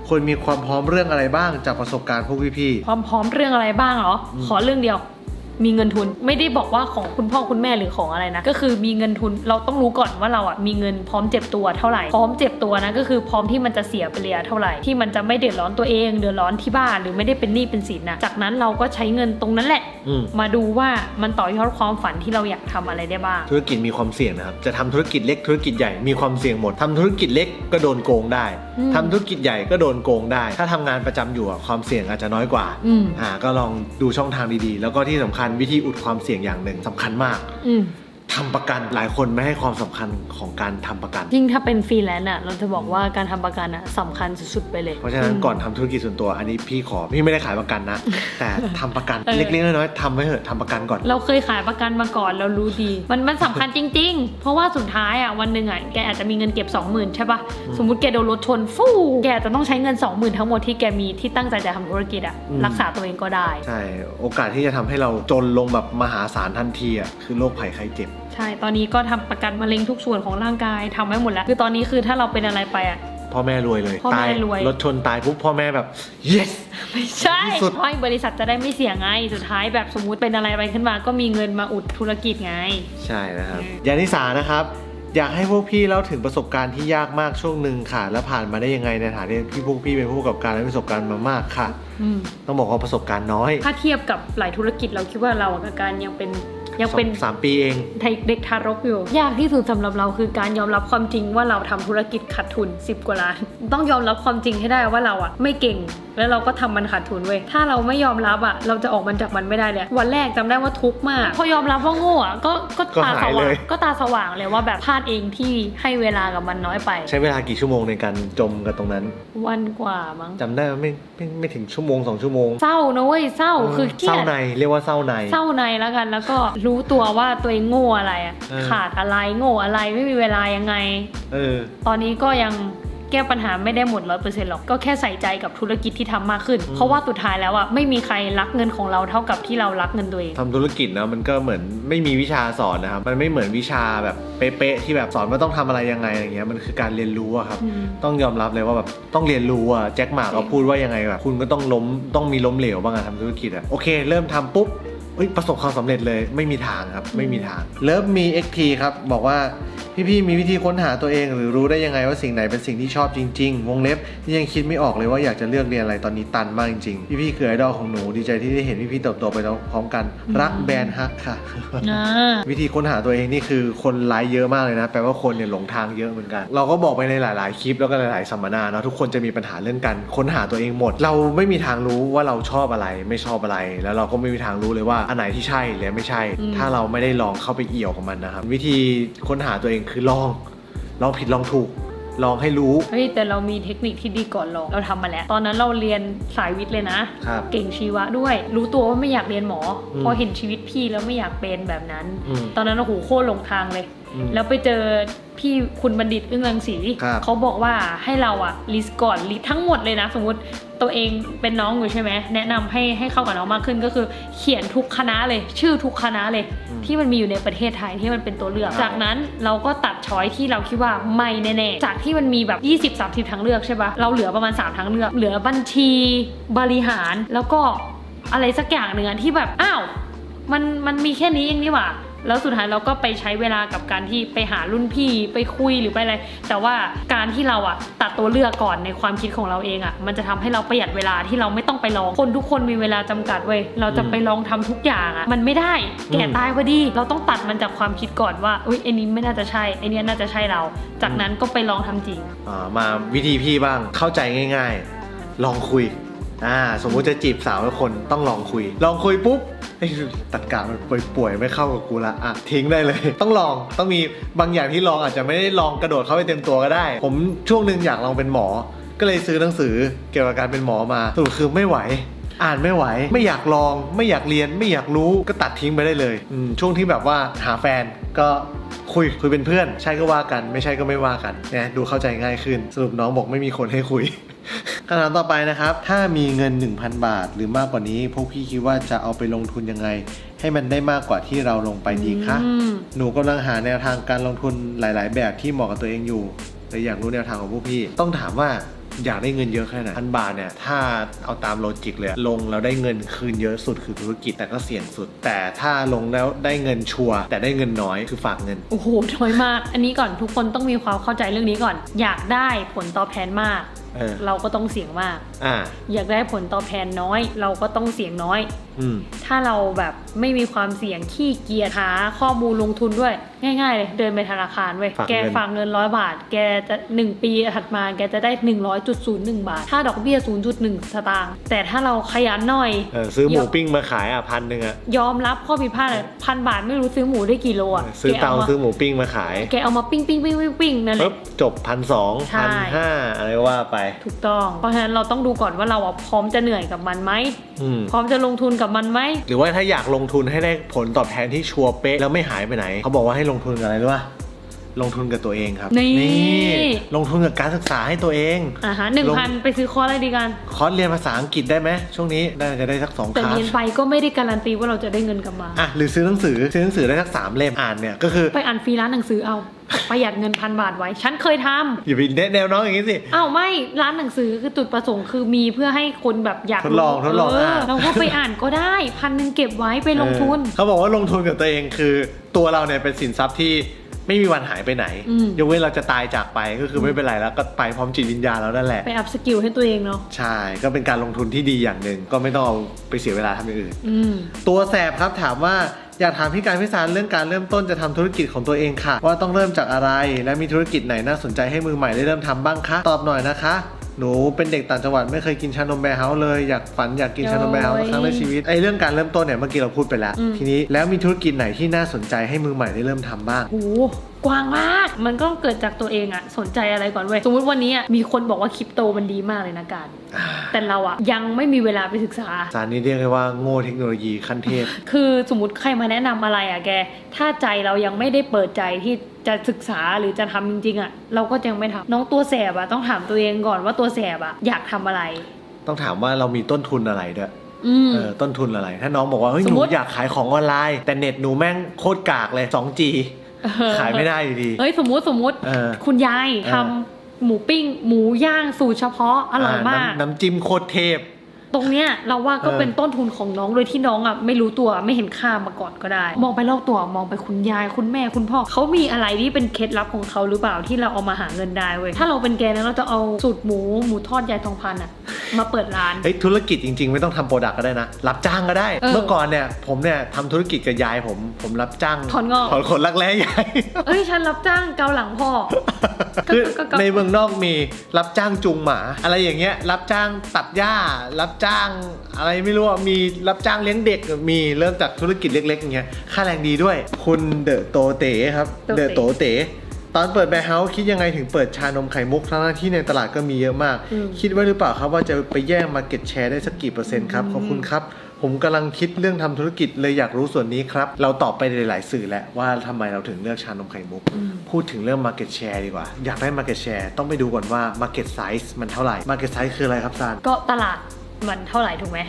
ควรมีความพร้อมเรื่องอะไรบ้างจากประสบการณ์พวกพี่ๆ ความพร้อมเรื่องอะไรบ้างเหรอขอเรื่องเดียวมีเงินทุนไม่ได้บอกว่าของคุณพ่อคุณแม่หรือของอะไรนะก็คือมีเงินทุนเราต้องรู้ก่อนว่าเราอ่ะมีเงินพร้อมเจ็บตัวเท่าไหร่พร้อมเจ็บตัวนะก็คือพร้อมที่มันจะเสียไปเลยเท่าไหร่ที่มันจะไม่เดือดร้อนตัวเองเดือดร้อนที่บ้านหรือไม่ได้เป็นหนี้เป็นสินนะจากนั้นเราก็ใช้เงินตรงนั้นแหละมาดูว่ามันต่อยอดความฝันที่เราอยากทำอะไรได้บ้างธุรกิจมีความเสี่ยงนะครับจะทำธุรกิจเล็กธุรกิจใหญ่มีความเสี่ยงหมดทำธุรกิจเล็กก็โดนโกงได้ทำธุรกิจใหญ่ก็โดนโกงได้ถ้าทำงานประจำอยู่ความเสี่ยงอาจจะน้อยกว่าก็ลองดูช่องทางดีๆแล้วก็ที่สำคัญวิธีอุดความเสี่ยงอย่างหนึ่งสำคัญมากทำประกันหลายคนไม่ให้ความสำคัญของการทำประกันยิ่งถ้าเป็นฟรีแลนซ์เราจะบอกว่าการทำประกันสำคัญสุดๆไปเลยเพราะฉะนั้นก่อนทำธุรกิจส่วนตัวอันนี้พี่ไม่ได้ขายประกันนะ แต่ทำประกันเล็กๆน้อยๆทำไว้เถอะทำประกันก่อนเราเคยขายประกันมาก่อนเรารู้ดีมันสำคัญจริงๆเพราะว่าสุดท้ายวันหนึ่งแกอาจจะมีเงินเก็บ 20,000 ใช่ป่ะสมมุติแกโดนรถชนฟู่แกจะต้องใช้เงิน 20,000 ทั้งหมดที่แกมีที่ตั้งใจจะทำธุรกิจรักษาตัวเองก็ได้ใช่โอกาสที่จะทำให้เราจนลงแบบมหาศาลทันทีคือโรคภัยไข้เจ็บใช่ตอนนี้ก็ทำประกันมะเร็งทุกส่วนของร่างกายทำไว้หมดแล้วคือตอนนี้คือถ้าเราเป็นอะไรไปพ่อแม่รวยเลยพ่อแม่รวยรถชนตายปุ๊บพ่อแม่แบบ yes ไม่ใช่เพราะบริษัทจะได้ไม่เสี่ยงไงสุดท้ายแบบสมมุติเป็นอะไรไปขึ้นมาก็มีเงินมาอุดธุรกิจไงใช่นะครับยานิสานะครับอยากให้พวกพี่เล่าถึงประสบการณ์ที่ยากมากช่วงหนึ่งค่ะแล้วผ่านมาได้ยังไงในฐานะที่พวกพี่เป็นผู้ประกอบการและประสบการณ์มามากค่ะต้องบอกว่าประสบการณ์น้อยถ้าเทียบกับหลายธุรกิจเราคิดว่าเรากับการยังเป็น3 ปีเองเด็กทารกอยู่ยากที่สุดสำหรับเราคือการยอมรับความจริงว่าเราทำธุรกิจขาดทุน10 กว่าล้านต้องยอมรับความจริงให้ได้ว่าเราไม่เก่งแล้วเราก็ทำมันขาดทุนเว้ยถ้าเราไม่ยอมรับเราจะออกมันจากมันไม่ได้เลยวันแรกจำได้ว่าทุกข์มากพอยอมรับว่าโง่ก็ตาสว่างก็ตาสว่างเลยว่าแบบพลาดเองที่ให้เวลากับมันน้อยไปใช้เวลากี่ชั่วโมงในการจมกับตรงนั้นวันกว่ามั้งจำได้ว่าไม่ถึงชั่วโมง2 ชั่วโมงเศร้านะเว้ยเศร้าคือเศร้าในเรียกว่าเศร้าในแล้วกันแล้วก็รู้ตัวว่าตัวเองโง่อะไรขาดอะไรโง่อะไรไม่มีเวลายังไงตอนนี้ก็ยังแก้ปัญหาไม่ได้หมด 100% หรอกก็แค่ใส่ใจกับธุรกิจที่ทำมากขึ้นเพราะว่าสุดท้ายแล้วไม่มีใครรักเงินของเราเท่ากับที่เรารักเงินตัวเองทำธุรกิจนะมันก็เหมือนไม่มีวิชาสอนนะครับมันไม่เหมือนวิชาแบบเป๊ะๆที่แบบสอนว่าต้องทำอะไรยังไงอย่างเงี้ยมันคือการเรียนรู้ครับต้องยอมรับเลยว่าแบบต้องเรียนรู้แจ็คหม่าเขาพูดว่ายังไงแบบคุณก็ต้องมีล้มเหลวบ้างทำธุรกิจโอเคเริ่มทำปุ๊บประสบความสำเร็จเลยไม่มีทางครับไม่มีทางเลิฟมี XT ครับบอกว่าพี่มีวิธีค้นหาตัวเองหรือรู้ได้ยังไงว่าสิ่งไหนเป็นสิ่งที่ชอบจริงๆวงเล็บที่ยังคิดไม่ออกเลยว่าอยากจะเลือกเรียนอะไรตอนนี้ตันมากจริงๆพี่คือไอดอลของหนูดีใจที่ได้เห็นพี่เติบโตไปพร้อมกันรักแบรนด์ฮักค่ะวิธีค้นหาตัวเองนี่คือคนไลค์เยอะมากเลยนะแปลว่าคนเนี่ยหลงทางเยอะเหมือนกันเราก็บอกไปในหลายๆคลิปแล้วก็หลายๆสัมมนาเนาะทุกคนจะมีปัญหาเรื่องการค้นหาตัวเองหมดเราไม่มีทางรู้ว่าเราชอบอะไรไม่ชอบอะไรแล้วเราก็ไม่มีทางรู้เลยว่าอันไหนที่ใช่หรือไม่ใช่ถ้าเราไม่ได้ลองเข้าไปเอี่ยวกับมันนะครับวิธีค้นหาตัวเองคือลองผิดลองถูกลองให้รู้แต่เรามีเทคนิคที่ดีก่อนลองเราทำมาแล้วตอนนั้นเราเรียนสายวิทย์เลยนะเก่งชีวะด้วยรู้ตัวว่าไม่อยากเรียนหมอพอเห็นชีวิตพี่แล้วไม่อยากเป็นแบบนั้นตอนนั้นโคตรหลงทางเลยแล้วไปเจอพี่คุณบัณฑิตอึ้งรังสีเขาบอกว่าให้เราลิสต์ก่อนลิสต์ทั้งหมดเลยนะสมมติตัวเองเป็นน้องอยู่ใช่ไหมแนะนำให้เข้ากับน้องมากขึ้นก็คือเขียนทุกคณะเลยชื่อทุกคณะเลยที่มันมีอยู่ในประเทศไทยที่มันเป็นตัวเลือกจากนั้นเราก็ตัดช้อยที่เราคิดว่าไม่แน่ๆจากที่มันมีแบบ 20-30 ทางเลือกใช่ปะเราเหลือประมาณ3ทางเลือกเหลือบัญชีบริหารแล้วก็อะไรสักอย่างหนึ่งที่แบบอ้าวมันมีแค่นี้เองนี่หว่าแล้วสุดท้ายเราก็ไปใช้เวลากับการที่ไปหารุ่นพี่ไปคุยหรือไปอะไรแต่ว่าการที่เราตัดตัวเลือกก่อนในความคิดของเราเองมันจะทำให้เราประหยัดเวลาที่เราไม่ต้องไปลองคนทุกคนมีเวลาจำกัดเว้ยเราจะไปลองทำทุกอย่างมันไม่ได้แก่ตายพอดีเราต้องตัดมันจากความคิดก่อนว่าไอ้นี้ไม่น่าจะใช่ไอ้นี้น่าจะใช่เราจากนั้นก็ไปลองทำจริงมาวิธีพี่บ้างเข้าใจง่ายๆลองคุยสมมุติจะจีบสาวทุกคนต้องลองคุยปุ๊บตัดกะมันป่วยไม่เข้ากับกูละทิ้งได้เลยต้องลองต้องมีบางอย่างที่ลองอาจจะไม่ได้ลองกระโดดเข้าไปเต็มตัวก็ได้ผมช่วงนึงอยากลองเป็นหมอก็เลยซื้อหนังสือเกี่ยวกับการเป็นหมอมาสรุปคือไม่ไหวอ่านไม่ไหวไม่อยากลองไม่อยากเรียนไม่อยากรู้ก็ตัดทิ้งไปได้เลยช่วงที่แบบว่าหาแฟนก็คุยเป็นเพื่อนใช่ก็ว่ากันไม่ใช่ก็ไม่ว่ากันเนี่ยดูเข้าใจง่ายขึ้นสรุปน้องบอกไม่มีคนให้คุยคำถามต่อไปนะครับถ้ามีเงิน 1,000 บาทหรือมากกว่านี้พวกพี่คิดว่าจะเอาไปลงทุนยังไง ให้มันได้มากกว่าที่เราลงไปดีคะหนูกำลังหาแนวทางการลงทุนหลาย ๆ แบบที่เหมาะกับตัวเองอยู่แต่อยากรู้แนวทางของพวกพี่ต้องถามว่าอยากได้เงินเยอะแค่ไหน1,000 บาทเนี่ยถ้าเอาตามโลจิกเลยลงแล้วได้เงินคืนเยอะสุดคือธุรกิจแต่ก็เสี่ยงสุดแต่ถ้าลงแล้วได้เงินชัวร์แต่ได้เงินน้อยคือฝากเงินโอ้โหน้อยมากอันนี้ก่อนทุกคนต้องมีความเข้าใจเรื่องนี้ก่อนอยากได้ผลตอบแทนมากเราก็ต้องเสี่ยงมากอยากได้ผลตอบแทนน้อยเราก็ต้องเสี่ยงน้อยถ้าเราแบบไม่มีความเสี่ยงขี้เกียจหาข้อมูลลงทุนด้วยง่ายๆเลยเดินไปธนาคารเว้ยแกฝากเงิน100 บาทแกจะ1 ปีถัดมาแกจะได้ 100.01 บาทถ้าดอกเบี้ย 0.1 สตางค์แต่ถ้าเราขยันหน่อยซื้อหมูปิ้งมาขาย1,000อ่ะยอมรับข้อผิดพลาด1,000 บาทไม่รู้ซื้อหมูได้กี่โลอ่ะซื้อเตาซื้อหมูปิ้งมาขายแกเอามาปิ้งนั่นแหละจบ 1,200 1,500 อะไรว่าไปถูกต้องเพราะฉะนั้นเราต้องดูก่อนว่าเราพร้อมจะเหนื่อยกับมันไหมพร้อมจะลงทุนกับมันไหมหรือว่าถ้าอยากลงทุนให้ได้ผลตอบแทนที่ชัวร์เป๊ะแล้วไม่หายไปไหนเขาบอกว่าให้ลงทุนกับอะไรรู้ป่ะลงทุนกับตัวเองครับนี่ลงทุนกับการศึกษาให้ตัวเอง1,000 ไปซื้อคอร์สอะไรดีกันคอร์สเรียนภาษาอังกฤษได้ไหมช่วงนี้น่าจะได้สัก2 คลาสแต่เรียนไปก็ไม่ได้การันตีว่าเราจะได้เงินกลับมาหรือซื้อหนังสือได้สัก3 เล่มอ่านเนี่ยก็คือไปอ่านฟรีร้านหนังสือเอาประหยัดเงิน1,000 บาทไว้ฉันเคยทำอย่าไปแนวน้องอย่างนี้สิไม่ร้านหนังสือคือจุดประสงค์คือมีเพื่อให้คนแบบอยากทดลองเราก็ไปอ่านก็ได้1,000เก็บไว้ไปลงทุนเขาบอกว่าลงทุนกับตัวเองคือตัวเราเนี่ยเป็นสินทรัพย์ที่ไม่มีวันหายไปไหนยกเว้นเราจะตายจากไปก็คือไม่เป็นไรแล้วก็ไปพร้อมจิตวิญญาณเรานั่นแหละไปอัพสกิลให้ตัวเองเนาะใช่ก็เป็นการลงทุนที่ดีอย่างหนึ่งก็ไม่ต้องเอาไปเสียเวลาทำอย่างอื่นตัวแสบครับถามว่าอยากถามพี่การพี่สารเรื่องการเริ่มต้นจะทำธุรกิจของตัวเองค่ะว่าต้องเริ่มจากอะไรและมีธุรกิจไหนน่าสนใจให้มือใหม่ได้เริ่มทำบ้างคะตอบหน่อยนะคะหนูเป็นเด็กต่างจังหวัดไม่เคยกินชานมแบร์เฮาส์เลยอยากกินชานมแบร์เฮาส์ครั้งในชีวิตเรื่องการเริ่มต้นเนี่ยเมื่อกี้เราพูดไปแล้วทีนี้แล้วมีธุรกิจไหนที่น่าสนใจให้มือใหม่ได้เริ่มทำบ้างโอ้กว้างมากมันก็เกิดจากตัวเองอะสนใจอะไรก่อนเว้ยสมมติวันนี้มีคนบอกว่าคริปโตมันดีมากเลยนะการแต่เราอะยังไม่มีเวลาไปศึกษาสารนี้เรียกได้ว่าโง่เทคโนโลยีขั้นเทพคือสมมติใครมาแนะนำอะไรอะแกถ้าใจเรายังไม่ได้เปิดใจที่จะศึกษาหรือจะทำจริงๆอะเราก็ยังไม่ทำน้องตัวแสบอะต้องถามตัวเองก่อนว่าตัวแสบอะอยากทำอะไรต้องถามว่าเรามีต้นทุนอะไรด้วยต้นทุนอะไรถ้าน้องบอกว่าเฮ้ยหนูอยากขายของออนไลน์แต่เน็ตหนูแม่งโคตรกากเลย 2G ขายไม่ได้อยู่ดีสมมติคุณยายทำหมูปิ้งหมูย่างสูตรเฉพาะอร่อยมากน้ำจิ้มโคตรเทพตรงเนี้ยเราว่าก็เป็นต้นทุนของน้องโดยที่น้องอ่ะไม่รู้ตัวไม่เห็นค่ามาก่อนก็ได้มองไปรอบตัวมองไปคุณยายคุณแม่คุณพ่อเขามีอะไรที่เป็นเคล็ดลับของเขาหรือเปล่าที่เราเอามาหาเงินได้เว้ยถ้าเราเป็นแกนะเราจะเอาสูตรหมูทอดยายทองพันอ่ะมาเปิดร้านธุรกิจจริงๆไม่ต้องทำโปรดักต์ก็ได้นะรับจ้างก็ได้เมื่อก่อนเนี่ยผมเนี่ยทำธุรกิจกับยายผมรับจ้างถอนงอกถอนขนรักแร้ยายฉันรับจ้างเกาหลังพ่อคือในเมืองนอกมีรับจ้างจูงหมาอะไรอย่างเงี้ยรับจ้างตัดหญ้ารับจ้างอะไรไม่รู้มีรับจ้างเลี้ยงเด็กมีเริ่มจากธุรกิจเล็กๆอย่างเงี้ยค่าแรงดีด้วยคุณเดอะโตเต๋ครับเดอะโตเต๋ตอนเปิดแบร์เฮาส์คิดยังไงถึงเปิดชานมไข่มุกทั้งที่ในตลาดก็มีเยอะมากคิดไว้หรือเปล่าครับว่าจะไปแย่งมาร์เก็ตแชร์ได้สักกี่%ครับขอบคุณครับผมกำลังคิดเรื่องทำธุรกิจเลยอยากรู้ส่วนนี้ครับเราตอบไปหลายๆสื่อแล้วว่าทำไมเราถึงเลือกชานมไข่มุกพูดถึงเรื่อง market share ดีกว่าอยากได้ market share ต้องไปดูก่อนว่า market size มันเท่าไหร่ market size คืออะไรครับซานก็ตลาดมันเท่าไหร่ถูกไหม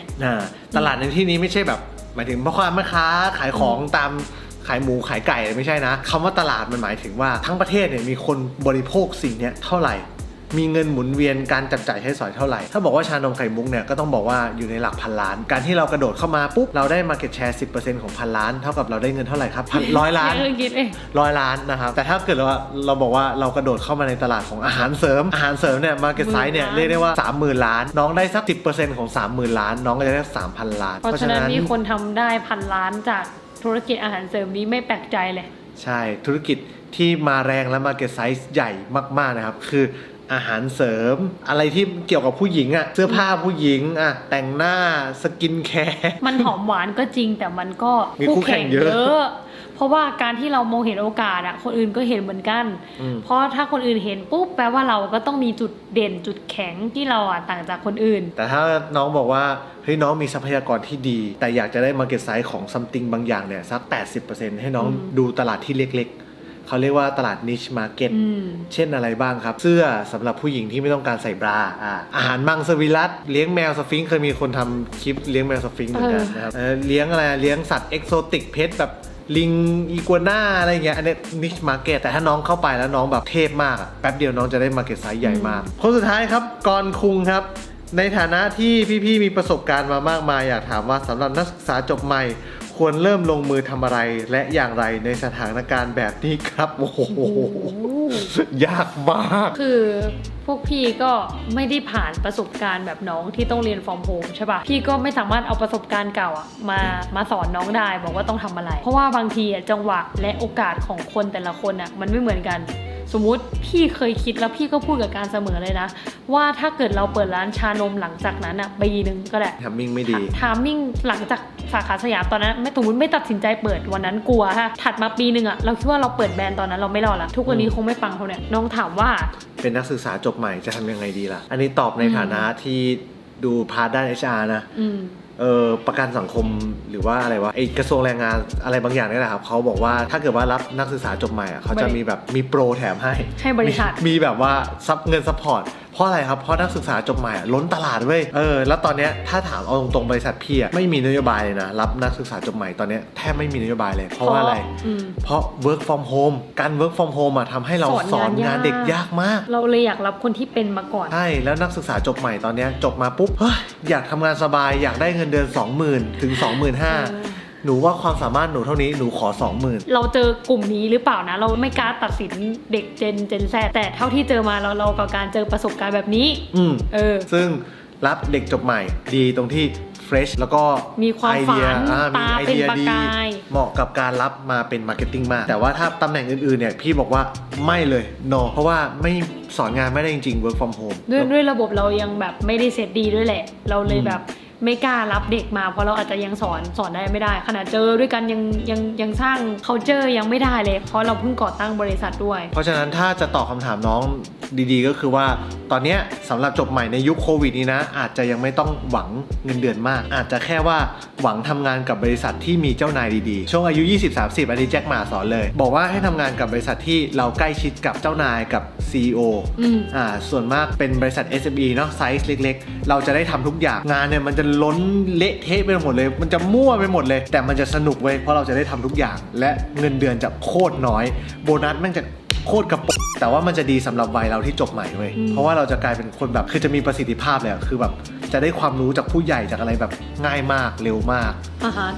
ตลาดในที่นี้ไม่ใช่แบบหมายถึงพ่อค้าขายของตามขายหมูขายไก่ไม่ใช่นะคำว่าตลาดมันหมายถึงว่าทั้งประเทศเนี่ยมีคนบริโภคสิ่งนี้เท่าไหร่มีเงินหมุนเวียนการจับจ่ายใช้สอยเท่าไหร่ถ้าบอกว่าชานมไข่มุกเนี่ยก็ต้องบอกว่าอยู่ในหลักพันล้านการที่เรากระโดดเข้ามาปุ๊บเราได้ market share 10% ของพันล้านเท่ากับเราได้เงินเท่าไหร่ครับ100 ล้าน100 ล้านนะครับแต่ถ้าเกิดเราบอกว่าเรากระโดดเข้ามาในตลาดของอาหารเสริมเนี่ย market size เนี่ยเรียกได้ว่า 30,000 ล้านน้องได้สัก 10% ของ 30,000 ล้านน้องก็จะได้ 3,000 ล้านเพราะฉะนั้นมีคนทำได้1,000 ล้านจากธุรกิจอาหารเสริมนี้ไม่แปลกใจเลยใช่ธุรกิจที่มาแรงและ market size ใหญ่มากๆนะครับคืออาหารเสริมอะไรที่เกี่ยวกับผู้หญิงเสื้อผ้าผู้หญิงแต่งหน้าสกินแคร์มันหอมหวานก็จริงแต่มันก็มีคู่แข่งเยอะเพราะว่าการที่เรามองเห็นโอกาสคนอื่นก็เห็นเหมือนกันเพราะถ้าคนอื่นเห็นปุ๊บแปลว่าเราก็ต้องมีจุดเด่นจุดแข็งที่เราต่างจากคนอื่นแต่ถ้าน้องบอกว่าเฮ้ยน้องมีทรัพยากรที่ดีแต่อยากจะได้ market size ของ something บางอย่างเนี่ยสัก 80% ให้น้องดูตลาดที่เล็กๆ เขาเรียกว่าตลาด niche market เช่นอะไรบ้างครับเสื้อสำหรับผู้หญิงที่ไม่ต้องการใส่บราอาหารมังสวิรัติเลี้ยงแมวสฟิงค์เคยมีคนทำคลิปเลี้ยงแมวสฟิงค์เหมือนกันนะครับเลี้ยงอะไรเลี้ยงสัตว์เอกโซติกเพชแบบลิงอีกัวน่าอะไรเงี้ยอันนี้ niche market แต่ถ้าน้องเข้าไปแล้วน้องแบบเทพมากแป๊บเดียวน้องจะได้ market size ใหญ่มากคนสุดท้ายครับกรคุงครับในฐานะที่พี่ๆมีประสบการณ์มามากมายอยากถามว่าสำหรับนักศึกษาจบใหม่ควรเริ่มลงมือทำอะไรและอย่างไรในสถานการณ์แบบนี้ครับโอ้โหยากมากคือพวกพี่ก็ไม่ได้ผ่านประสบการณ์แบบน้องที่ต้องเรียน from home ใช่ปะพี่ก็ไม่สามารถเอาประสบการณ์เก่ามาสอนน้องได้บอกว่าต้องทำอะไรเพราะว่าบางทีจังหวะและโอกาสของคนแต่ละคนมันไม่เหมือนกันสมมุติพี่เคยคิดแล้วพี่ก็พูดกับการเสมอเลยนะว่าถ้าเกิดเราเปิดร้านชานมหลังจากนั้นปีนึงก็ได้ทามมิ่งไม่ดีทามมิ่งหลังจากสาขาสยามตอนนั้นไม่สมมติไม่ตัดสินใจเปิดวันนั้นกลัวถัดมาปีนึงเราคิดว่าเราเปิดแบรนด์ตอนนั้นเราไม่รอดละทุกวันนี้คงไม่ปังเท่านี้น้องถามว่าเป็นนักศึกษาจบใหม่จะทำยังไงดีล่ะอันนี้ตอบในฐานะที่ดูพาร์ทด้าน HR นะประกันสังคมหรือว่าอะไรวะกระทรวงแรงงานอะไรบางอย่างนี่แหละครับเขาบอกว่าถ้าเกิดว่ารับนักศึกษาจบใหม่เขาจะมีแบบมีโปรแถมให้บริษัทมีแบบว่าเงินซัพพอร์ตเพราะอะไรครับเพราะนักศึกษาจบใหม่ล้นตลาดเว้ยแล้วตอนเนี้ยถ้าถามเอาตรงๆบริษัทพี่ไม่มีนโยบายเลยนะรับนักศึกษาจบใหม่ตอนเนี้ยแทบไม่มีนโยบายเลยเพราะว่าอะไรเพราะ work from home การ work from home ทำให้เราสอนงานเด็กยากมากเราเลยอยากรับคนที่เป็นมาก่อนใช่แล้วนักศึกษาจบใหม่ตอนเนี้ยจบมาปุ๊บอยากทำงานสบายอยากได้เงินเดือน 20,000 ถึง 25,000 หนูว่าความสามารถหนูเท่านี้หนูขอ 20,000 เราเจอกลุ่มนี้หรือเปล่านะเราไม่กล้าตัดสินเด็กเจนแซแต่เท่าที่เจอมาเรากับการเจอประสบการณ์แบบนี้ซึ่งรับเด็กจบใหม่ดีตรงที่เฟรชแล้วก็มีความฝันตาเป็นประกายเหมาะกับการรับมาเป็นมาร์เก็ตติ้งมากแต่ว่าถ้าตำแหน่งอื่นๆเนี่ยพี่บอกว่าไม่เลย no เพราะว่าไม่สอนงานไม่ได้จริงๆ work from home ด้วยระบบเรายังแบบไม่ได้เสร็จดีด้วยแหละเราเลยแบบไม่กล้ารับเด็กมาเพราะเราอาจจะยังสอนได้ไม่ได้ขนาดเจอด้วยกันยังสร้าง culture ยังไม่ได้เลยเพราะเราเพิ่งก่อตั้งบริษัทด้วยเพราะฉะนั้นถ้าจะตอบคำถามน้องดีๆก็คือว่าตอนนี้สำหรับจบใหม่ในยุคโควิดนี้นะอาจจะยังไม่ต้องหวังเงินเดือนมากอาจจะแค่ว่าหวังทำงานกับบริษัทที่มีเจ้านายดีๆช่วงอายุ 20-30 อันนี้แจ็คหม่าสอนเลยบอกว่าให้ทำงานกับบริษัทที่เราใกล้ชิดกับเจ้านายกับ CEO ส่วนมากเป็นบริษัท SME เนาะไซส์เล็กๆเราจะได้ทำทุกอย่างงานเนี่ยมันจะล้นเละเทะไปหมดเลยมันจะมั่วไปหมดเลยแต่มันจะสนุกเว้ยเพราะเราจะได้ทำทุกอย่างและเงินเดือนจะโคตรน้อยโบนัสมันจะโคตรกระปุกแต่ว่ามันจะดีสำหรับวัยเราที่จบใหม่เว้ยเพราะว่าเราจะกลายเป็นคนแบบคือจะมีประสิทธิภาพเลยคือแบบจะได้ความรู้จากผู้ใหญ่จากอะไรแบบง่ายมากเร็วมาก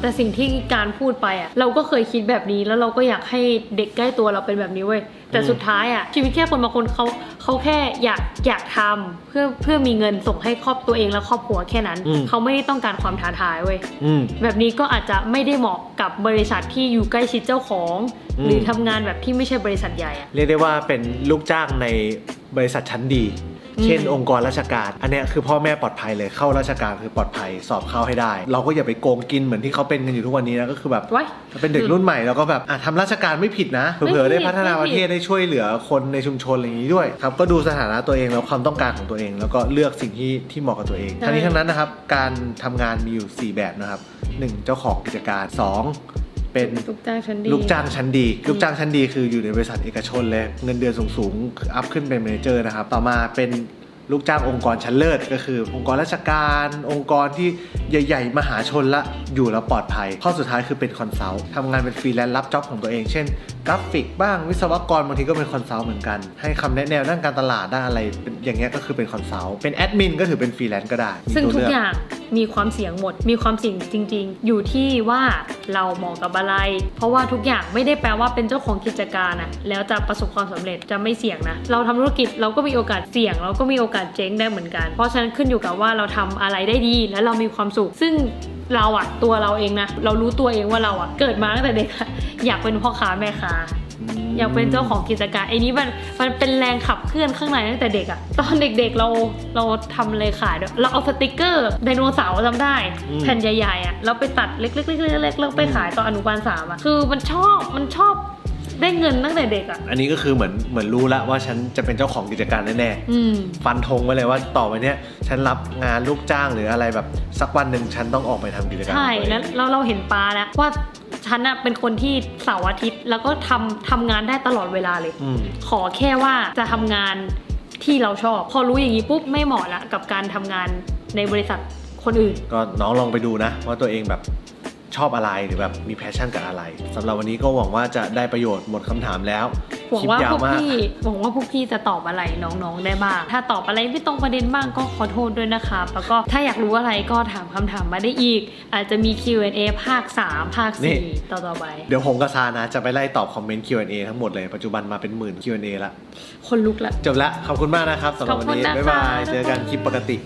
แต่สิ่งที่การพูดไปเราก็เคยคิดแบบนี้แล้วเราก็อยากให้เด็กใกล้ตัวเราเป็นแบบนี้เว้ยแต่สุดท้ายชีวิตแค่คนบางคนเขาแค่อยากทำเพื่อมีเงินส่งให้ครอบตัวเองและครอบครัวแค่นั้นเขาไม่ได้ต้องการความท้าทายเว้ยแบบนี้ก็อาจจะไม่ได้เหมาะกับบริษัทที่อยู่ใกล้ชิดเจ้าของหรือทำงานแบบที่ไม่ใช่บริษัทใหญ่เรียกได้ว่าเป็นลูกจ้างในบริษัทชั้นดีเช่นองค์กรราชการอันนี้คือพ่อแม่ปลอดภัยเลยเข้าราชการคือปลอดภัยสอบเข้าให้ได้เราก็อย่าไปโกงกินเหมือนที่เขาเป็นกันอยู่ทุกวันนี้นะก็คือแบบเป็นเด็กรุ่นใหม่แล้วก็แบบทำราชการไม่ผิดนะเผื่อได้พัฒนาประเทศได้ช่วยเหลือคนในชุมชนอะไรอย่างนี้ด้วยครับก็ดูสถานะตัวเองแล้วความต้องการของตัวเองแล้วก็เลือกสิ่งที่เหมาะกับตัวเองทั้งนี้ทั้งนั้นนะครับการทำงานมีอยู่4แบบนะครับ1เจ้าของกิจการ2เป็นลูกจ้างชั้นดีลูกจ้างชั้นดีคืออยู่ในบริษัทเอกชนเลยเงินเดือนสูงอัพขึ้นเป็นเมเนเจอร์นะครับต่อมาเป็นลูกจ้างองค์กรชั้นเลิศก็คือองค์กรราชการองค์กรที่ใหญ่ๆมหาชนละอยู่แล้วปลอดภัยข้อสุดท้ายคือเป็นคอนซัลท์ทำงานเป็นฟรีแลนซ์รับจ็อบของตัวเองเช่นกราฟิกบ้างวิศวกรบางทีก็เป็นคอนซัลท์เหมือนกันให้คำแนะแนวด้านการตลาดด้านอะไรอย่างเงี้ยก็คือเป็นคอนซัลท์เป็นแอดมินก็ถือเป็นฟรีแลนซ์ก็ได้ซึ่งทุกอย่างมีความเสี่ยงหมดมีความเสี่ยงจริงๆอยู่ที่ว่าเราเหมาะกับอะไรเพราะว่าทุกอย่างไม่ได้แปลว่าเป็นเจ้าของกิจการแล้วจะประสบความสำเร็จจะไม่เสี่ยงนะเราทำธุรกิจเราก็มีโอกาสเสี่ยงเราก็มีโอกาสเจ๊งได้เหมือนกันเพราะฉะนั้นขึ้นอยู่กับว่าเราทำอะไรได้ดีและเรามีความสุขซึ่งเราตัวเราเองนะเรารู้ตัวเองว่าเราเกิดมาตั้งแต่เด็กอยากเป็นพ่อค้าแม่ค้าอยากเป็นเจ้าของกิจการไอ้นี้มันเป็นแรงขับเคลื่อนข้างในตั้งแต่เด็กตอนเด็กๆเราทำเลยขายด้วยเราเอาสติกเกอร์ไดโนเสาร์จำได้แผ่นใหญ่ๆเราไปตัดเล็กๆแล้วไปขายตอนอนุบาล3คือมันชอบได้เงินตั้งแต่เด็กอันนี้ก็คือเหมือนรู้แล้วว่าฉันจะเป็นเจ้าของกิจการแน่ๆฟันธงไว้เลยว่าต่อไปเนี้ยฉันรับงานลูกจ้างหรืออะไรแบบสักวันหนึ่งฉันต้องออกไปทำกิจการใช่แล้วเราเห็นปลาแล้วว่า ฉันน่ะเป็นคนที่เสาร์อาทิตย์แล้วก็ทำงานได้ตลอดเวลาเลย ขอแค่ว่าจะทำงานที่เราชอบพอรู้อย่างนี้ปุ๊บไม่เหมาะละกับการทำงานในบริษัทคนอื่นก็น้องลองไปดูนะว่าตัวเองแบบชอบอะไรหรือแบบมีแพชชั่นกับอะไรสำหรับวันนี้ก็หวังว่าจะได้ประโยชน์หมดคำถามแล้วหวังว่าพวกพี่จะตอบอะไรน้องๆได้บ้างถ้าตอบอะไรไม่ตรงประเด็นบ้างก็ขอโทษด้วยนะครับแล้วก็ถ้าอยากรู้อะไรก็ถามคำถามมาได้อีกอาจจะมี Q&A ภาค 3 ภาค 4 ต่อไปเดี๋ยวผมกับซานะจะไปไล่ตอบคอมเมนต์ Q&A ทั้งหมดเลยปัจจุบันมาเป็นหมื่น Q&A ละคนลุกละจบละขอบคุณมากนะครับสำหรับวันนี้บ๊ายบายเจอกันคลิปปกติ